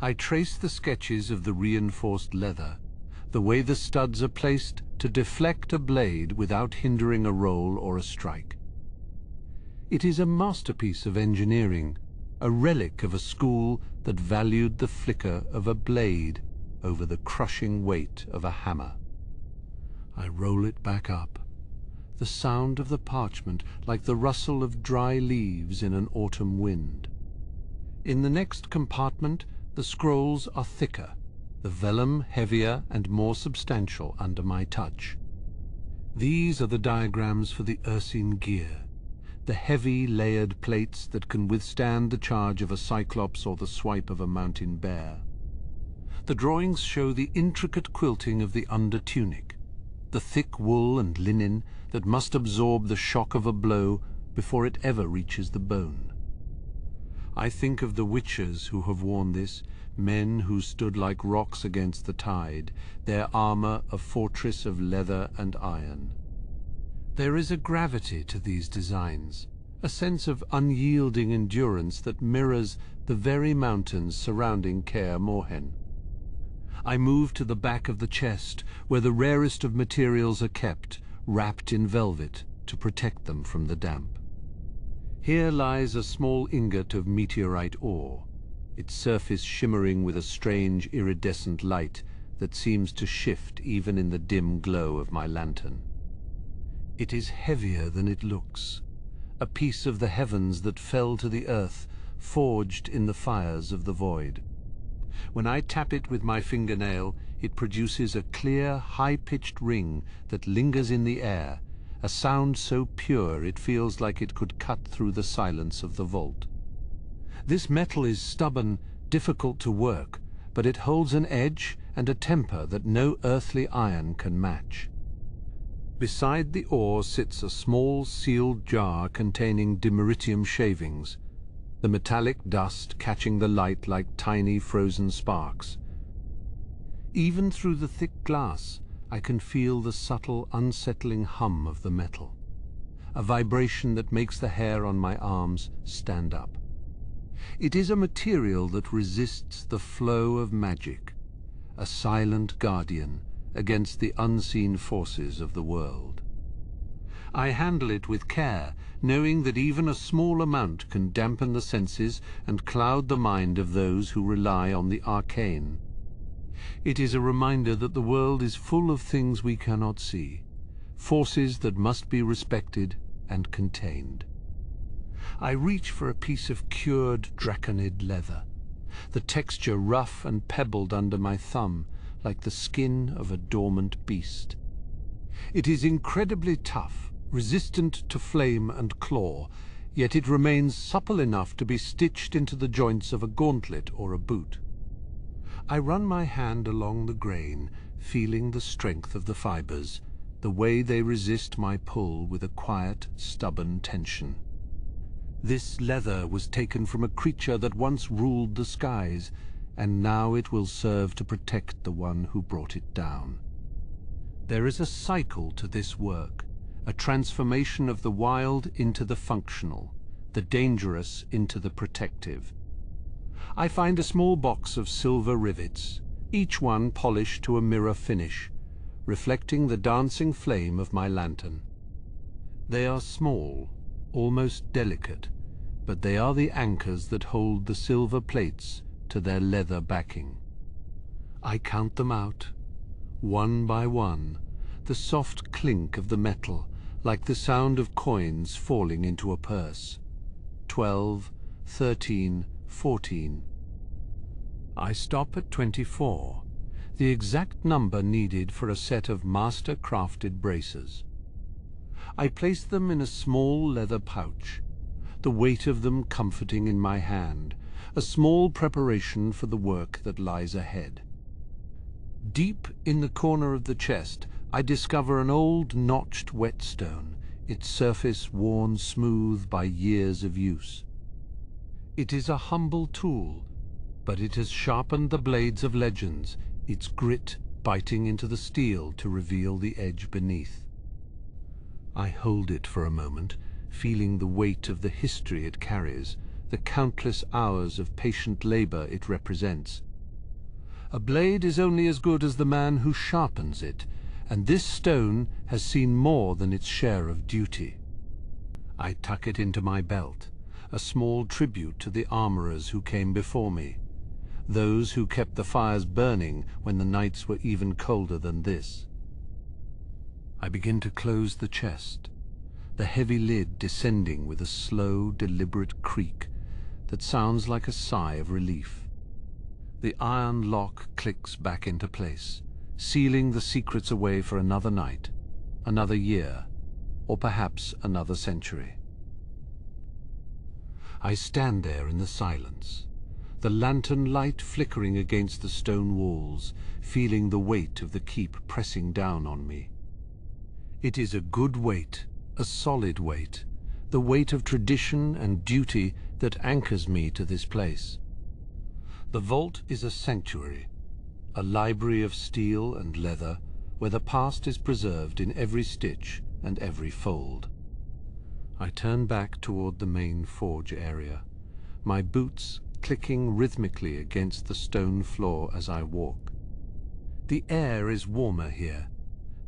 I trace the sketches of the reinforced leather, the way the studs are placed to deflect a blade without hindering a roll or a strike. It is a masterpiece of engineering, a relic of a school that valued the flicker of a blade over the crushing weight of a hammer. I roll it back up, the sound of the parchment like the rustle of dry leaves in an autumn wind. In the next compartment, the scrolls are thicker, the vellum heavier and more substantial under my touch. These are the diagrams for the Ursine gear, the heavy layered plates that can withstand the charge of a cyclops or the swipe of a mountain bear. The drawings show the intricate quilting of the under tunic, the thick wool and linen that must absorb the shock of a blow before it ever reaches the bone. I think of the witchers who have worn this, men who stood like rocks against the tide, their armor a fortress of leather and iron. There is a gravity to these designs, a sense of unyielding endurance that mirrors the very mountains surrounding Kaer Morhen. I move to the back of the chest, where the rarest of materials are kept, wrapped in velvet to protect them from the damp. Here lies a small ingot of meteorite ore, its surface shimmering with a strange iridescent light that seems to shift even in the dim glow of my lantern. It is heavier than it looks, a piece of the heavens that fell to the earth, forged in the fires of the void. When I tap it with my fingernail, it produces a clear, high-pitched ring that lingers in the air, a sound so pure it feels like it could cut through the silence of the vault. This metal is stubborn, difficult to work, but it holds an edge and a temper that no earthly iron can match. Beside the ore sits a small sealed jar containing dimeritium shavings, the metallic dust catching the light like tiny frozen sparks. Even through the thick glass, I can feel the subtle, unsettling hum of the metal, a vibration that makes the hair on my arms stand up. It is a material that resists the flow of magic, a silent guardian against the unseen forces of the world. I handle it with care, knowing that even a small amount can dampen the senses and cloud the mind of those who rely on the arcane. It is a reminder that the world is full of things we cannot see, forces that must be respected and contained. I reach for a piece of cured draconid leather, the texture rough and pebbled under my thumb, like the skin of a dormant beast. It is incredibly tough, resistant to flame and claw, yet it remains supple enough to be stitched into the joints of a gauntlet or a boot. I run my hand along the grain, feeling the strength of the fibers, the way they resist my pull with a quiet, stubborn tension. This leather was taken from a creature that once ruled the skies, and now it will serve to protect the one who brought it down. There is a cycle to this work, a transformation of the wild into the functional, the dangerous into the protective. I find a small box of silver rivets, each one polished to a mirror finish, reflecting the dancing flame of my lantern. They are small, almost delicate, but they are the anchors that hold the silver plates to their leather backing. I count them out, one by one, the soft clink of the metal, like the sound of coins falling into a purse. 12, 13, 14. I stop at 24, the exact number needed for a set of master-crafted braces. I place them in a small leather pouch, the weight of them comforting in my hand, a small preparation for the work that lies ahead. Deep in the corner of the chest, I discover an old notched whetstone, its surface worn smooth by years of use. It is a humble tool, but it has sharpened the blades of legends, its grit biting into the steel to reveal the edge beneath. I hold it for a moment, feeling the weight of the history it carries, the countless hours of patient labor it represents. A blade is only as good as the man who sharpens it, and this stone has seen more than its share of duty. I tuck it into my belt, a small tribute to the armorers who came before me, those who kept the fires burning when the nights were even colder than this. I begin to close the chest, the heavy lid descending with a slow, deliberate creak that sounds like a sigh of relief. The iron lock clicks back into place, sealing the secrets away for another night, another year, or perhaps another century. I stand there in the silence, the lantern light flickering against the stone walls, feeling the weight of the keep pressing down on me. It is a good weight, a solid weight, the weight of tradition and duty that anchors me to this place. The vault is a sanctuary, a library of steel and leather, where the past is preserved in every stitch and every fold. I turn back toward the main forge area, my boots clicking rhythmically against the stone floor as I walk. The air is warmer here,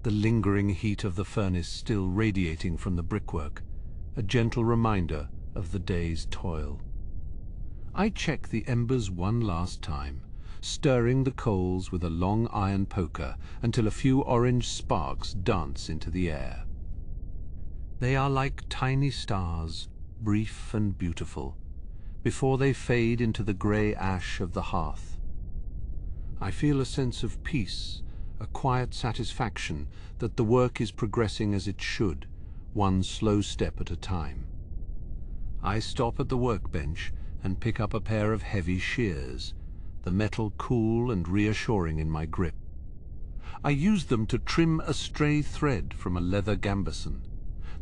the lingering heat of the furnace still radiating from the brickwork, a gentle reminder of the day's toil. I check the embers one last time, stirring the coals with a long iron poker until a few orange sparks dance into the air. They are like tiny stars, brief and beautiful, before they fade into the grey ash of the hearth. I feel a sense of peace, a quiet satisfaction that the work is progressing as it should, one slow step at a time. I stop at the workbench and pick up a pair of heavy shears, the metal cool and reassuring in my grip. I use them to trim a stray thread from a leather gambeson,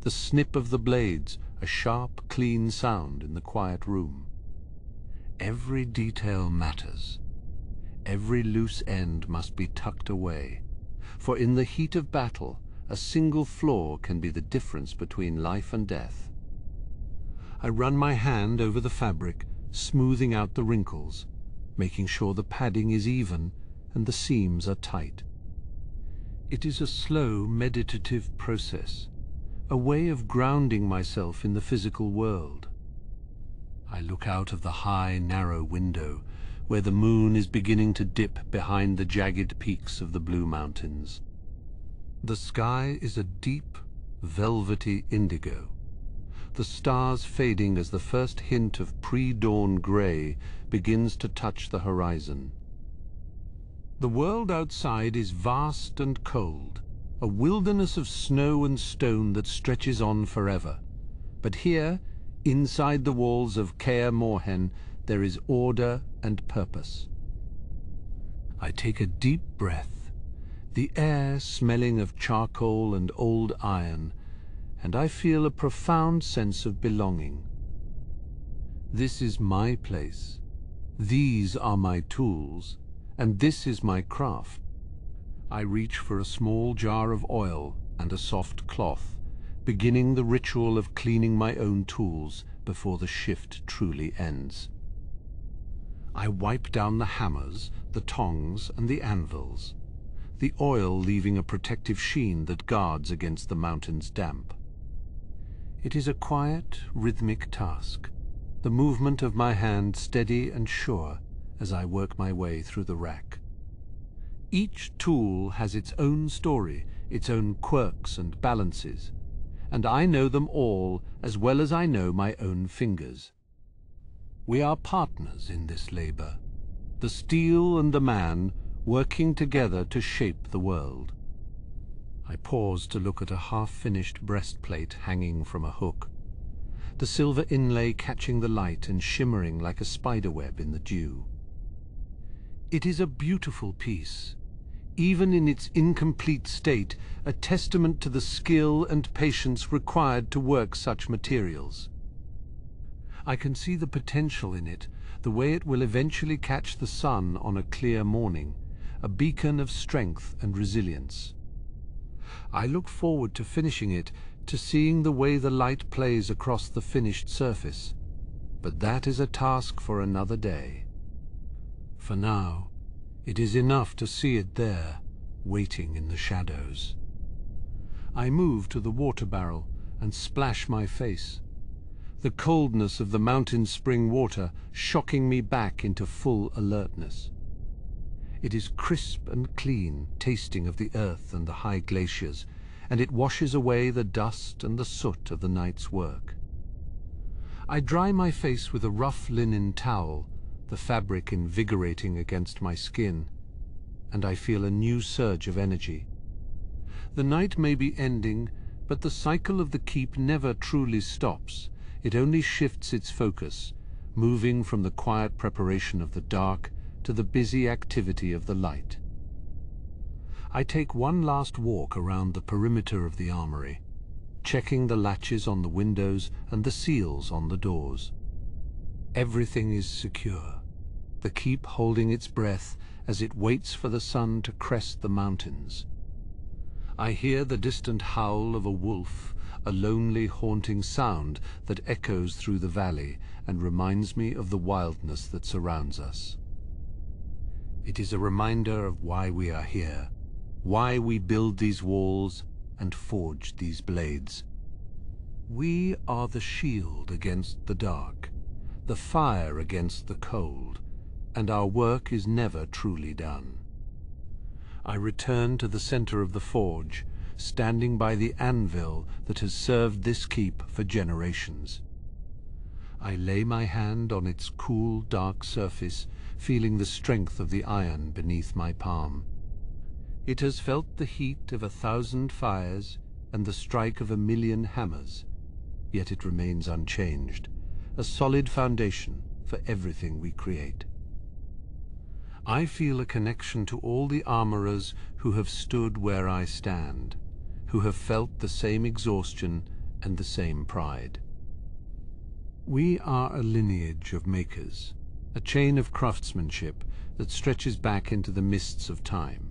the snip of the blades, a sharp, clean sound in the quiet room. Every detail matters. Every loose end must be tucked away, for in the heat of battle, a single flaw can be the difference between life and death. I run my hand over the fabric, smoothing out the wrinkles, making sure the padding is even and the seams are tight. It is a slow, meditative process, a way of grounding myself in the physical world. I look out of the high, narrow window, where the moon is beginning to dip behind the jagged peaks of the Blue Mountains. The sky is a deep, velvety indigo, the stars fading as the first hint of pre-dawn grey begins to touch the horizon. The world outside is vast and cold, a wilderness of snow and stone that stretches on forever. But here, inside the walls of Kaer Morhen, there is order and purpose. I take a deep breath, the air smelling of charcoal and old iron, and I feel a profound sense of belonging. This is my place. These are my tools, and this is my craft. I reach for a small jar of oil and a soft cloth, beginning the ritual of cleaning my own tools before the shift truly ends. I wipe down the hammers, the tongs, and the anvils, the oil leaving a protective sheen that guards against the mountain's damp. It is a quiet, rhythmic task, the movement of my hand steady and sure as I work my way through the rack. Each tool has its own story, its own quirks and balances, and I know them all as well as I know my own fingers. We are partners in this labor, the steel and the man working together to shape the world. I pause to look at a half-finished breastplate hanging from a hook, the silver inlay catching the light and shimmering like a spiderweb in the dew. It is a beautiful piece, even in its incomplete state, a testament to the skill and patience required to work such materials. I can see the potential in it, the way it will eventually catch the sun on a clear morning, a beacon of strength and resilience. I look forward to finishing it, to seeing the way the light plays across the finished surface, but that is a task for another day. For now, it is enough to see it there, waiting in the shadows. I move to the water barrel and splash my face, the coldness of the mountain spring water shocking me back into full alertness. It is crisp and clean, tasting of the earth and the high glaciers, and it washes away the dust and the soot of the night's work. I dry my face with a rough linen towel, the fabric invigorating against my skin, and I feel a new surge of energy. The night may be ending, but the cycle of the keep never truly stops. It only shifts its focus, moving from the quiet preparation of the dark to the busy activity of the light. I take one last walk around the perimeter of the armory, checking the latches on the windows and the seals on the doors. Everything is secure, the keep holding its breath as it waits for the sun to crest the mountains. I hear the distant howl of a wolf, a lonely, haunting sound that echoes through the valley and reminds me of the wildness that surrounds us. It is a reminder of why we are here, why we build these walls and forge these blades. We are the shield against the dark, the fire against the cold, and our work is never truly done. I return to the center of the forge, standing by the anvil that has served this keep for generations. I lay my hand on its cool, dark surface, feeling the strength of the iron beneath my palm. It has felt the heat of 1,000 fires and the strike of 1,000,000 hammers, yet it remains unchanged, a solid foundation for everything we create. I feel a connection to all the armorers who have stood where I stand, who have felt the same exhaustion and the same pride. We are a lineage of makers, a chain of craftsmanship that stretches back into the mists of time.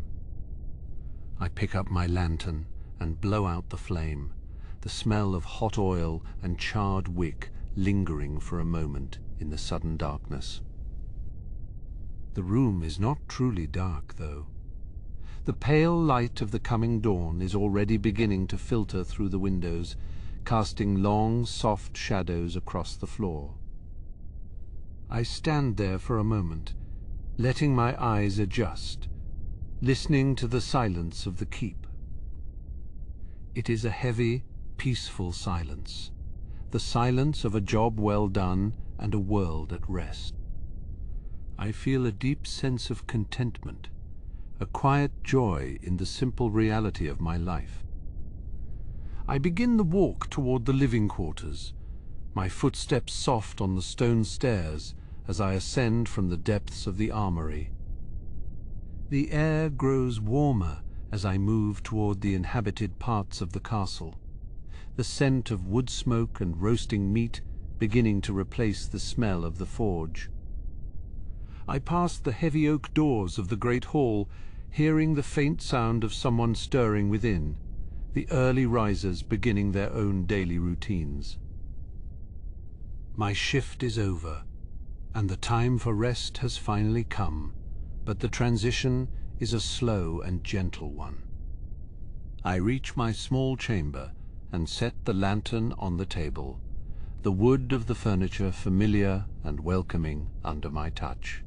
I pick up my lantern and blow out the flame, the smell of hot oil and charred wick lingering for a moment in the sudden darkness. The room is not truly dark, though. The pale light of the coming dawn is already beginning to filter through the windows, casting long, soft shadows across the floor. I stand there for a moment, letting my eyes adjust, listening to the silence of the keep. It is a heavy, peaceful silence, the silence of a job well done and a world at rest. I feel a deep sense of contentment, a quiet joy in the simple reality of my life. I begin the walk toward the living quarters, my footsteps soft on the stone stairs as I ascend from the depths of the armory. The air grows warmer as I move toward the inhabited parts of the castle, the scent of wood smoke and roasting meat beginning to replace the smell of the forge. I pass the heavy oak doors of the great hall, hearing the faint sound of someone stirring within, the early risers beginning their own daily routines. My shift is over, and the time for rest has finally come, but the transition is a slow and gentle one. I reach my small chamber and set the lantern on the table, the wood of the furniture familiar and welcoming under my touch.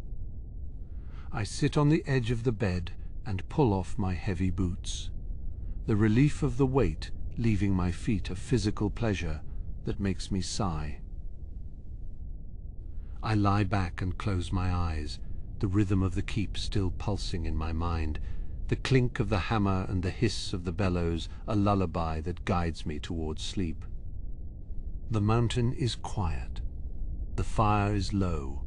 I sit on the edge of the bed and pull off my heavy boots, the relief of the weight leaving my feet a physical pleasure that makes me sigh. I lie back and close my eyes, the rhythm of the keep still pulsing in my mind, the clink of the hammer and the hiss of the bellows a lullaby that guides me towards sleep. The mountain is quiet, the fire is low,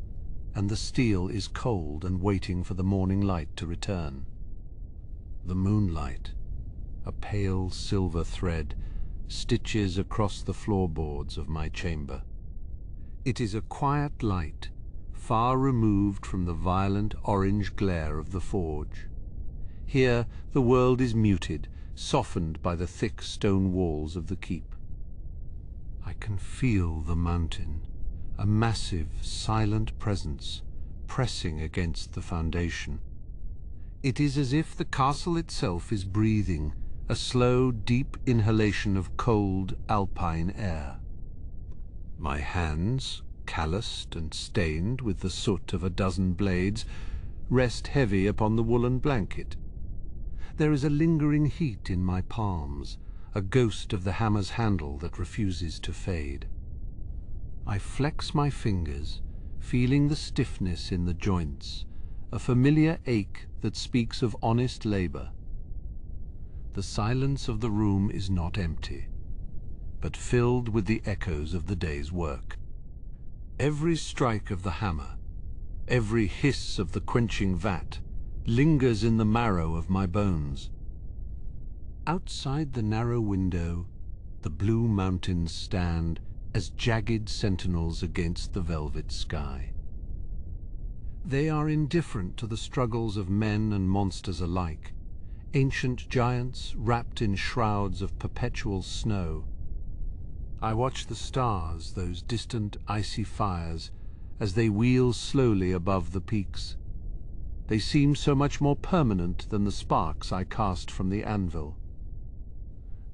and the steel is cold and waiting for the morning light to return. The moonlight, a pale silver thread, stitches across the floorboards of my chamber. It is a quiet light, far removed from the violent orange glare of the forge. Here the world is muted, softened by the thick stone walls of the keep. I can feel the mountain, a massive, silent presence, pressing against the foundation. It is as if the castle itself is breathing, a slow, deep inhalation of cold, alpine air. My hands, calloused and stained with the soot of a dozen blades, rest heavy upon the woolen blanket. There is a lingering heat in my palms, a ghost of the hammer's handle that refuses to fade. I flex my fingers, feeling the stiffness in the joints, a familiar ache that speaks of honest labor. The silence of the room is not empty, but filled with the echoes of the day's work. Every strike of the hammer, every hiss of the quenching vat, lingers in the marrow of my bones. Outside the narrow window, the blue mountains stand as jagged sentinels against the velvet sky. They are indifferent to the struggles of men and monsters alike, ancient giants wrapped in shrouds of perpetual snow. I watch the stars, those distant icy fires, as they wheel slowly above the peaks. They seem so much more permanent than the sparks I cast from the anvil.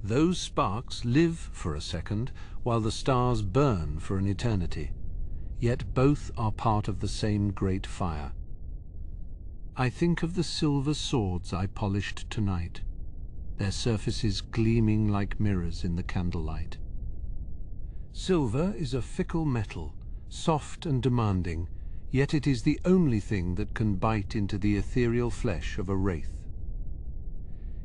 Those sparks live for a second, while the stars burn for an eternity, yet both are part of the same great fire. I think of the silver swords I polished tonight, their surfaces gleaming like mirrors in the candlelight. Silver is a fickle metal, soft and demanding, yet it is the only thing that can bite into the ethereal flesh of a wraith.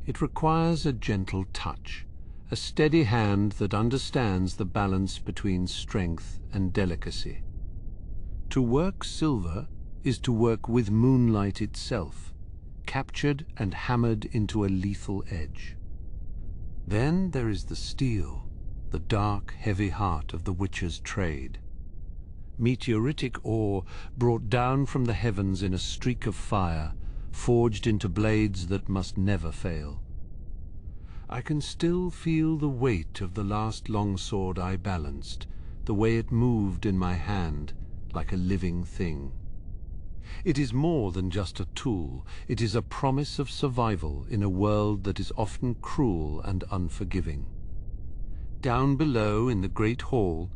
It requires a gentle touch, a steady hand that understands the balance between strength and delicacy. To work silver is to work with moonlight itself, captured and hammered into a lethal edge. Then there is the steel, the dark, heavy heart of the witcher's trade. Meteoritic ore brought down from the heavens in a streak of fire, forged into blades that must never fail. I can still feel the weight of the last longsword I balanced, the way it moved in my hand like a living thing. It is more than just a tool. It is a promise of survival in a world that is often cruel and unforgiving. Down below in the great hall,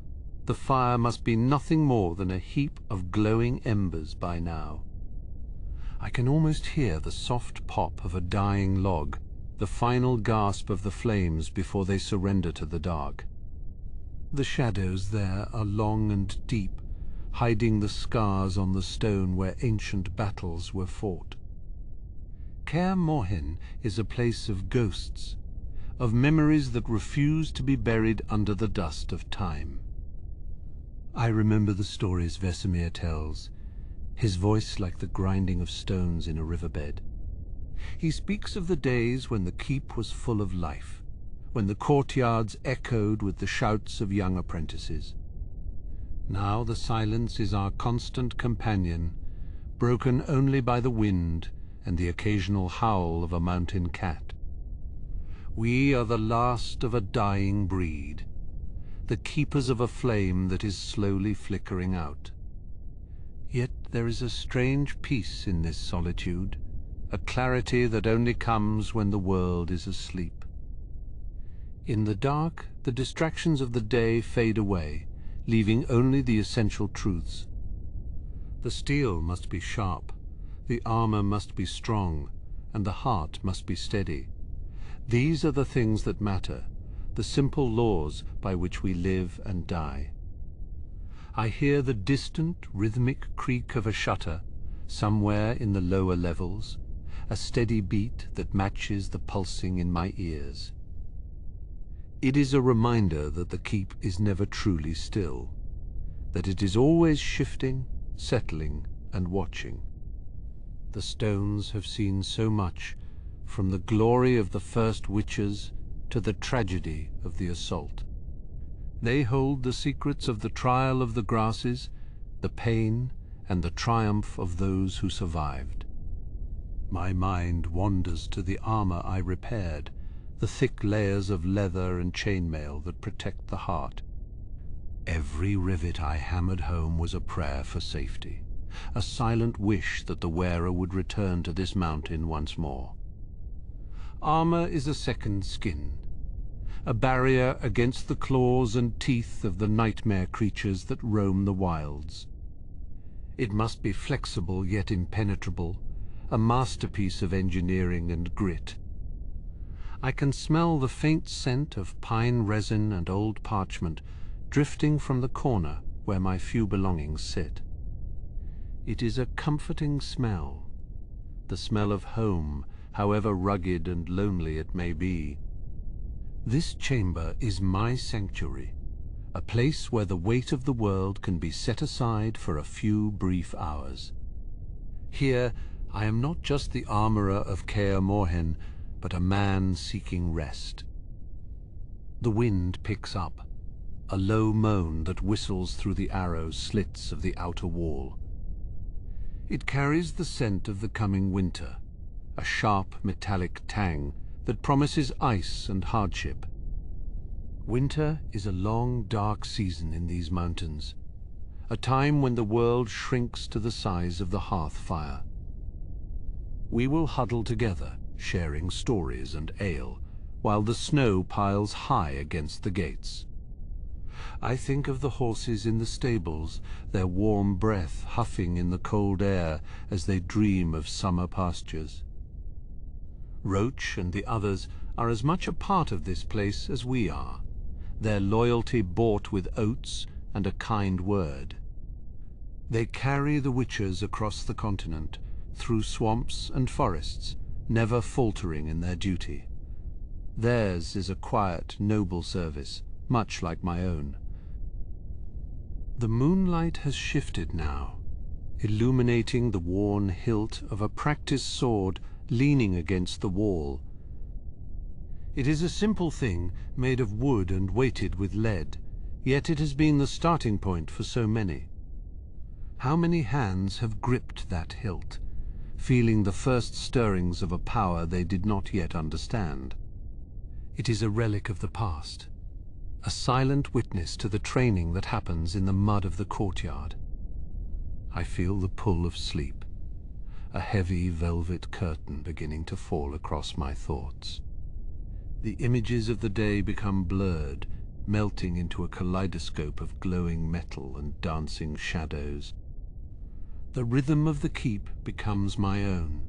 the fire must be nothing more than a heap of glowing embers by now. I can almost hear the soft pop of a dying log, the final gasp of the flames before they surrender to the dark. The shadows there are long and deep, hiding the scars on the stone where ancient battles were fought. Kaer Morhen is a place of ghosts, of memories that refuse to be buried under the dust of time. I remember the stories Vesemir tells, his voice like the grinding of stones in a riverbed. He speaks of the days when the keep was full of life, when the courtyards echoed with the shouts of young apprentices. Now the silence is our constant companion, broken only by the wind and the occasional howl of a mountain cat. We are the last of a dying breed, the keepers of a flame that is slowly flickering out. Yet there is a strange peace in this solitude, a clarity that only comes when the world is asleep. In the dark, the distractions of the day fade away, leaving only the essential truths. The steel must be sharp, the armor must be strong, and the heart must be steady. These are the things that matter, the simple laws by which we live and die. I hear the distant, rhythmic creak of a shutter, somewhere in the lower levels, a steady beat that matches the pulsing in my ears. It is a reminder that the keep is never truly still, that it is always shifting, settling, and watching. The stones have seen so much, from the glory of the first witches to the tragedy of the assault. They hold the secrets of the trial of the grasses, the pain, and the triumph of those who survived. My mind wanders to the armor I repaired, the thick layers of leather and chainmail that protect the heart. Every rivet I hammered home was a prayer for safety, a silent wish that the wearer would return to this mountain once more. Armor is a second skin, a barrier against the claws and teeth of the nightmare creatures that roam the wilds. It must be flexible yet impenetrable, a masterpiece of engineering and grit. I can smell the faint scent of pine resin and old parchment drifting from the corner where my few belongings sit. It is a comforting smell, the smell of home, however rugged and lonely it may be. This chamber is my sanctuary, a place where the weight of the world can be set aside for a few brief hours. Here, I am not just the armorer of Kaer Morhen, but a man seeking rest. The wind picks up, a low moan that whistles through the arrow slits of the outer wall. It carries the scent of the coming winter, a sharp metallic tang that promises ice and hardship. Winter is a long, dark season in these mountains, a time when the world shrinks to the size of the hearth fire. We will huddle together, sharing stories and ale, while the snow piles high against the gates. I think of the horses in the stables, their warm breath huffing in the cold air as they dream of summer pastures. Roach and the others are as much a part of this place as we are, their loyalty bought with oats and a kind word. They carry the witches across the continent, through swamps and forests, never faltering in their duty. Theirs is a quiet, noble service, much like my own. The moonlight has shifted now, illuminating the worn hilt of a practiced sword leaning against the wall. It is a simple thing, made of wood and weighted with lead, yet it has been the starting point for so many. How many hands have gripped that hilt, feeling the first stirrings of a power they did not yet understand? It is a relic of the past, a silent witness to the training that happens in the mud of the courtyard. I feel the pull of sleep, a heavy velvet curtain beginning to fall across my thoughts. The images of the day become blurred, melting into a kaleidoscope of glowing metal and dancing shadows. The rhythm of the keep becomes my own,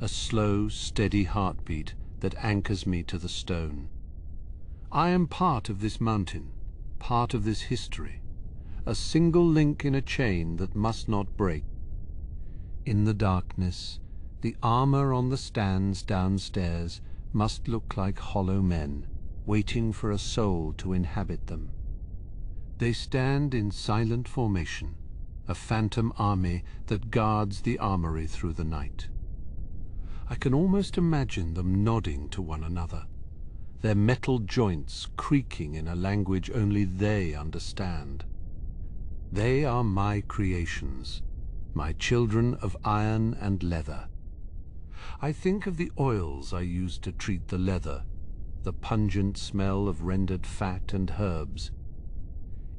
a slow, steady heartbeat that anchors me to the stone. I am part of this mountain, part of this history, a single link in a chain that must not break. In the darkness, the armor on the stands downstairs must look like hollow men, waiting for a soul to inhabit them. They stand in silent formation, a phantom army that guards the armory through the night. I can almost imagine them nodding to one another, their metal joints creaking in a language only they understand. They are my creations, my children of iron and leather. I think of the oils I used to treat the leather, the pungent smell of rendered fat and herbs.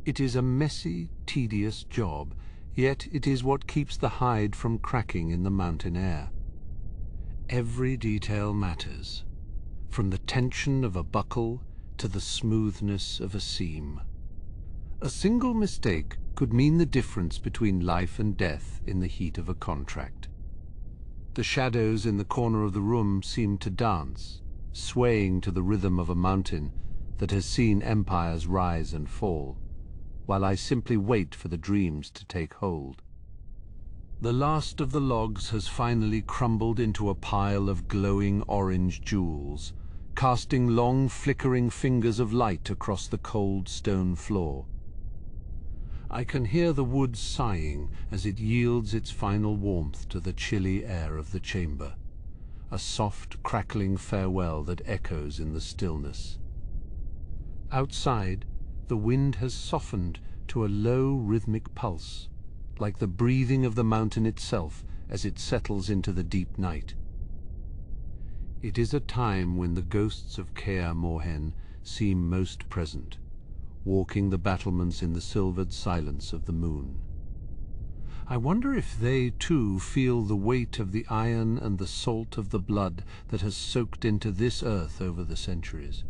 It is a messy, tedious job, yet it is what keeps the hide from cracking in the mountain air. Every detail matters, from the tension of a buckle to the smoothness of a seam. A single mistake could mean the difference between life and death in the heat of a contract. The shadows in the corner of the room seemed to dance, swaying to the rhythm of a mountain that has seen empires rise and fall, while I simply wait for the dreams to take hold. The last of the logs has finally crumbled into a pile of glowing orange jewels, casting long flickering fingers of light across the cold stone floor. I can hear the wood sighing as it yields its final warmth to the chilly air of the chamber, a soft crackling farewell that echoes in the stillness. Outside, the wind has softened to a low rhythmic pulse, like the breathing of the mountain itself as it settles into the deep night. It is a time when the ghosts of Kaer Morhen seem most present, walking the battlements in the silvered silence of the moon. I wonder if they, too, feel the weight of the iron and the salt of the blood that has soaked into this earth over the centuries.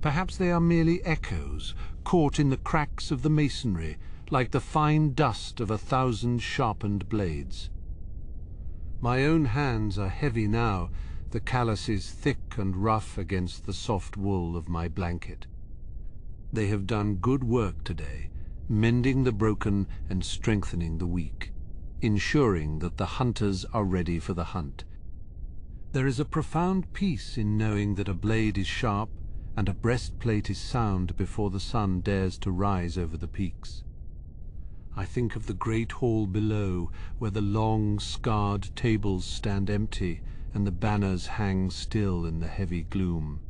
Perhaps they are merely echoes, caught in the cracks of the masonry, like the fine dust of 1,000 sharpened blades. My own hands are heavy now, the calluses thick and rough against the soft wool of my blanket. They have done good work today, mending the broken and strengthening the weak, ensuring that the hunters are ready for the hunt. There is a profound peace in knowing that a blade is sharp and a breastplate is sound before the sun dares to rise over the peaks. I think of the great hall below, where the long, scarred tables stand empty and the banners hang still in the heavy gloom.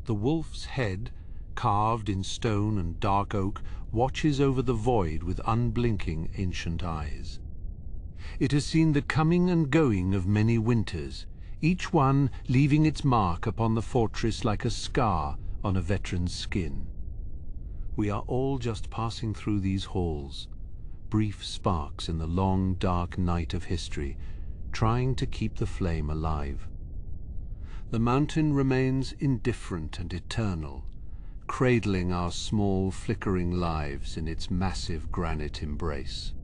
The wolf's head, carved in stone and dark oak, watches over the void with unblinking ancient eyes. It has seen the coming and going of many winters, each one leaving its mark upon the fortress like a scar on a veteran's skin. We are all just passing through these halls, brief sparks in the long, dark night of history, trying to keep the flame alive. The mountain remains indifferent and eternal, cradling our small, flickering lives in its massive granite embrace.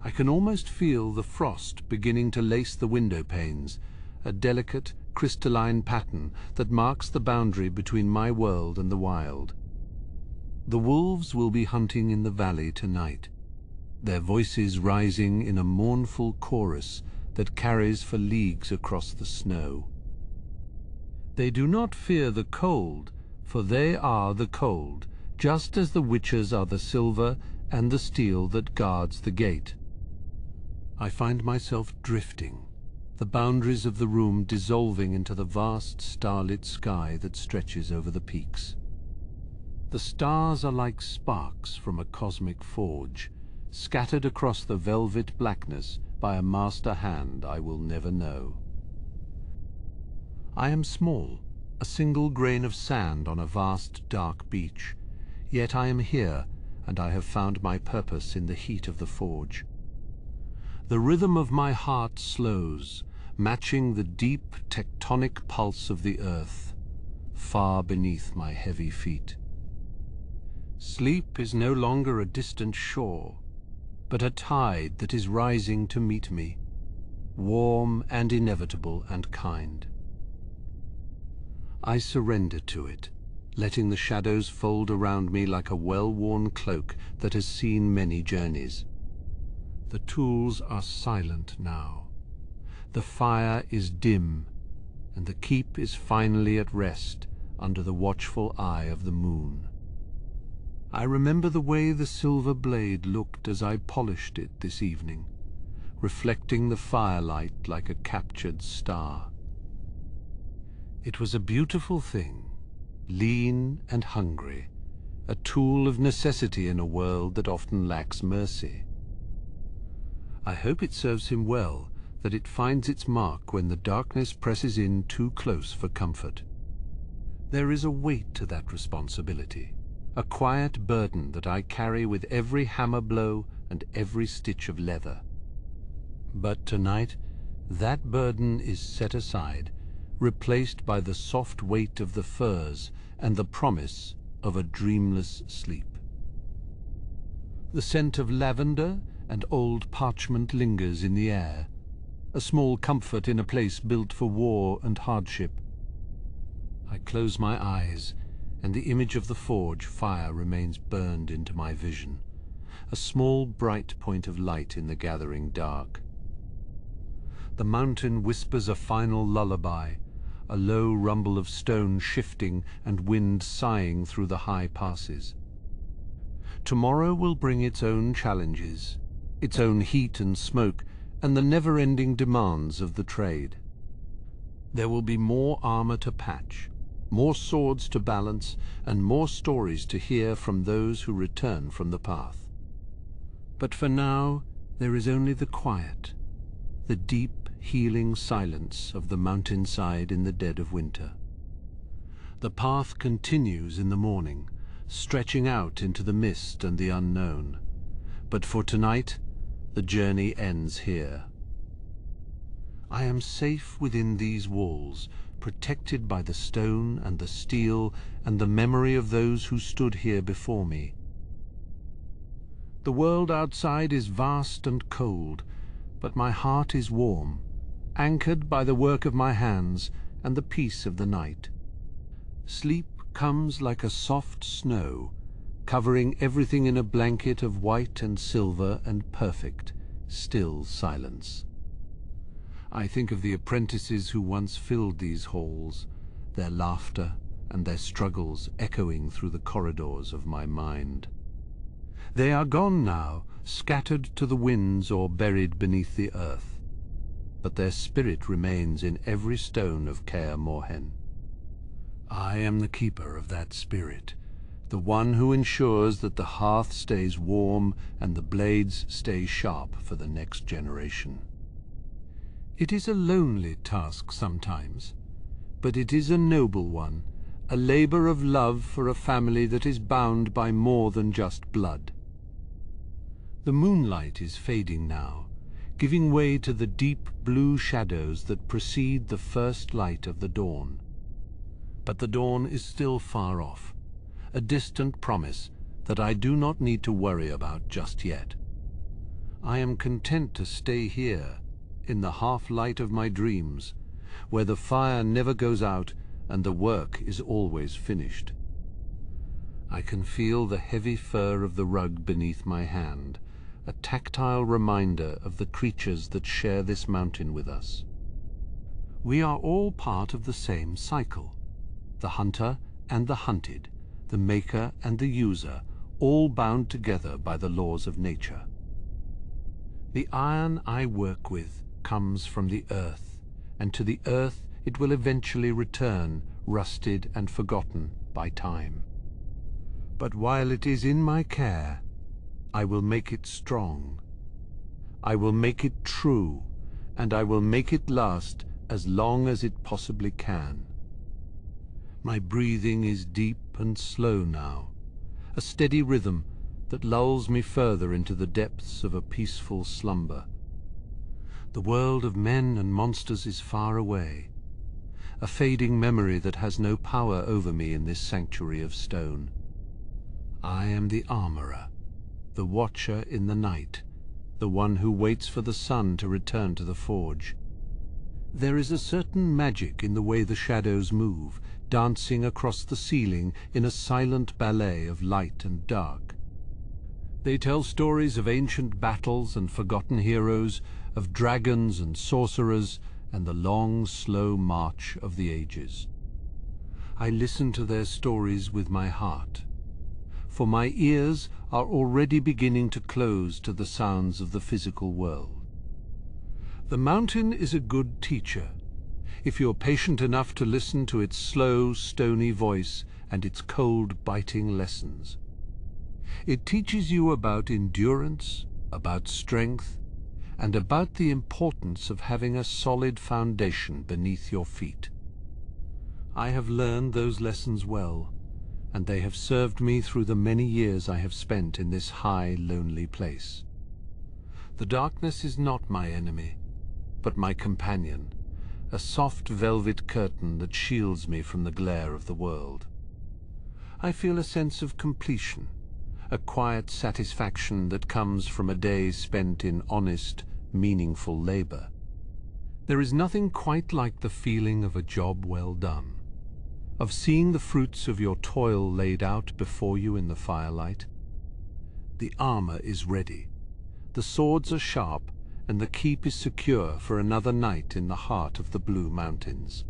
I can almost feel the frost beginning to lace the window panes, a delicate, crystalline pattern that marks the boundary between my world and the wild. The wolves will be hunting in the valley tonight, their voices rising in a mournful chorus that carries for leagues across the snow. They do not fear the cold, for they are the cold, just as the witches are the silver and the steel that guards the gate. I find myself drifting, the boundaries of the room dissolving into the vast starlit sky that stretches over the peaks. The stars are like sparks from a cosmic forge, scattered across the velvet blackness by a master hand I will never know. I am small, a single grain of sand on a vast dark beach, yet I am here, and I have found my purpose in the heat of the forge. The rhythm of my heart slows, matching the deep tectonic pulse of the earth, far beneath my heavy feet. Sleep is no longer a distant shore, but a tide that is rising to meet me, warm and inevitable and kind. I surrender to it, letting the shadows fold around me like a well-worn cloak that has seen many journeys. The tools are silent now. The fire is dim, and the keep is finally at rest under the watchful eye of the moon. I remember the way the silver blade looked as I polished it this evening, reflecting the firelight like a captured star. It was a beautiful thing, lean and hungry, a tool of necessity in a world that often lacks mercy. I hope it serves him well, that it finds its mark when the darkness presses in too close for comfort. There is a weight to that responsibility, a quiet burden that I carry with every hammer blow and every stitch of leather. But tonight, that burden is set aside, replaced by the soft weight of the firs and the promise of a dreamless sleep. The scent of lavender and old parchment lingers in the air, a small comfort in a place built for war and hardship. I close my eyes, and the image of the forge fire remains burned into my vision, a small bright point of light in the gathering dark. The mountain whispers a final lullaby, a low rumble of stone shifting and wind sighing through the high passes. Tomorrow will bring its own challenges, its own heat and smoke, and the never-ending demands of the trade. There will be more armor to patch, more swords to balance, and more stories to hear from those who return from the path. But for now, there is only the quiet, the deep, healing silence of the mountainside in the dead of winter. The path continues in the morning, stretching out into the mist and the unknown. But for tonight, the journey ends here. I am safe within these walls, protected by the stone and the steel and the memory of those who stood here before me. The world outside is vast and cold, but my heart is warm, anchored by the work of my hands and the peace of the night. Sleep comes like a soft snow, covering everything in a blanket of white and silver and perfect, still silence. I think of the apprentices who once filled these halls, their laughter and their struggles echoing through the corridors of my mind. They are gone now, scattered to the winds or buried beneath the earth, but their spirit remains in every stone of Kaer Morhen. I am the keeper of that spirit, the one who ensures that the hearth stays warm and the blades stay sharp for the next generation. It is a lonely task sometimes, but it is a noble one, a labor of love for a family that is bound by more than just blood. The moonlight is fading now, giving way to the deep blue shadows that precede the first light of the dawn. But the dawn is still far off, a distant promise that I do not need to worry about just yet. I am content to stay here, in the half-light of my dreams, where the fire never goes out and the work is always finished. I can feel the heavy fur of the rug beneath my hand, a tactile reminder of the creatures that share this mountain with us. We are all part of the same cycle, the hunter and the hunted, the maker and the user, all bound together by the laws of nature. The iron I work with comes from the earth, and to the earth it will eventually return, rusted and forgotten by time. But while it is in my care, I will make it strong. I will make it true, and I will make it last as long as it possibly can. My breathing is deep and slow now, a steady rhythm that lulls me further into the depths of a peaceful slumber. The world of men and monsters is far away, a fading memory that has no power over me in this sanctuary of stone. I am the armorer, the watcher in the night, the one who waits for the sun to return to the forge. There is a certain magic in the way the shadows move, dancing across the ceiling in a silent ballet of light and dark. They tell stories of ancient battles and forgotten heroes, of dragons and sorcerers, and the long, slow march of the ages. I listen to their stories with my heart, for my ears are already beginning to close to the sounds of the physical world. The mountain is a good teacher, if you're patient enough to listen to its slow, stony voice and its cold, biting lessons. It teaches you about endurance, about strength, and about the importance of having a solid foundation beneath your feet. I have learned those lessons well, and they have served me through the many years I have spent in this high, lonely place. The darkness is not my enemy, but my companion, a soft velvet curtain that shields me from the glare of the world. I feel a sense of completion, a quiet satisfaction that comes from a day spent in honest, meaningful labor. There is nothing quite like the feeling of a job well done, of seeing the fruits of your toil laid out before you in the firelight. The armor is ready, the swords are sharp, and the keep is secure for another night in the heart of the Blue Mountains.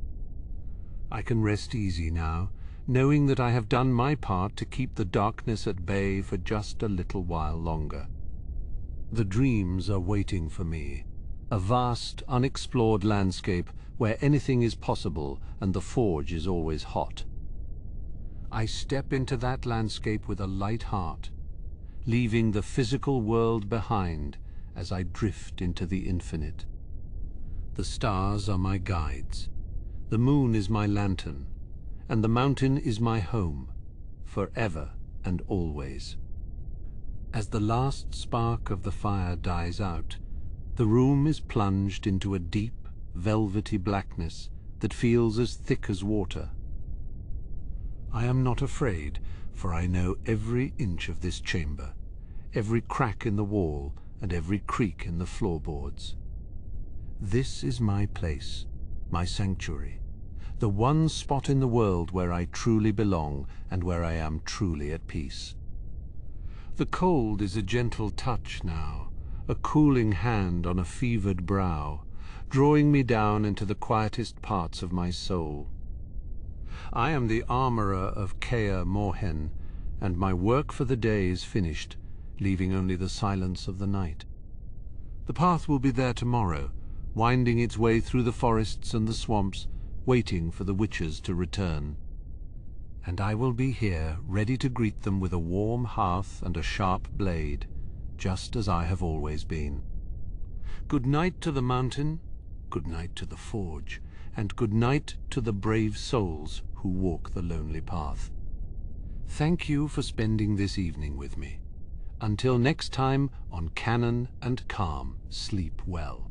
I can rest easy now, knowing that I have done my part to keep the darkness at bay for just a little while longer. The dreams are waiting for me, a vast, unexplored landscape where anything is possible and the forge is always hot. I step into that landscape with a light heart, leaving the physical world behind as I drift into the infinite. The stars are my guides, the moon is my lantern, and the mountain is my home, forever and always. As the last spark of the fire dies out, the room is plunged into a deep, velvety blackness that feels as thick as water. I am not afraid, for I know every inch of this chamber, every crack in the wall and every creak in the floorboards. This is my place, my sanctuary, the one spot in the world where I truly belong and where I am truly at peace. The cold is a gentle touch now, a cooling hand on a fevered brow, drawing me down into the quietest parts of my soul. I am the armorer of Kaer Morhen, and my work for the day is finished, leaving only the silence of the night. The path will be there tomorrow, winding its way through the forests and the swamps, waiting for the witches to return. And I will be here, ready to greet them with a warm hearth and a sharp blade, just as I have always been. Good night to the mountain, good night to the forge, and good night to the brave souls who walk the lonely path. Thank you for spending this evening with me. Until next time, on Canon and Calm, sleep well.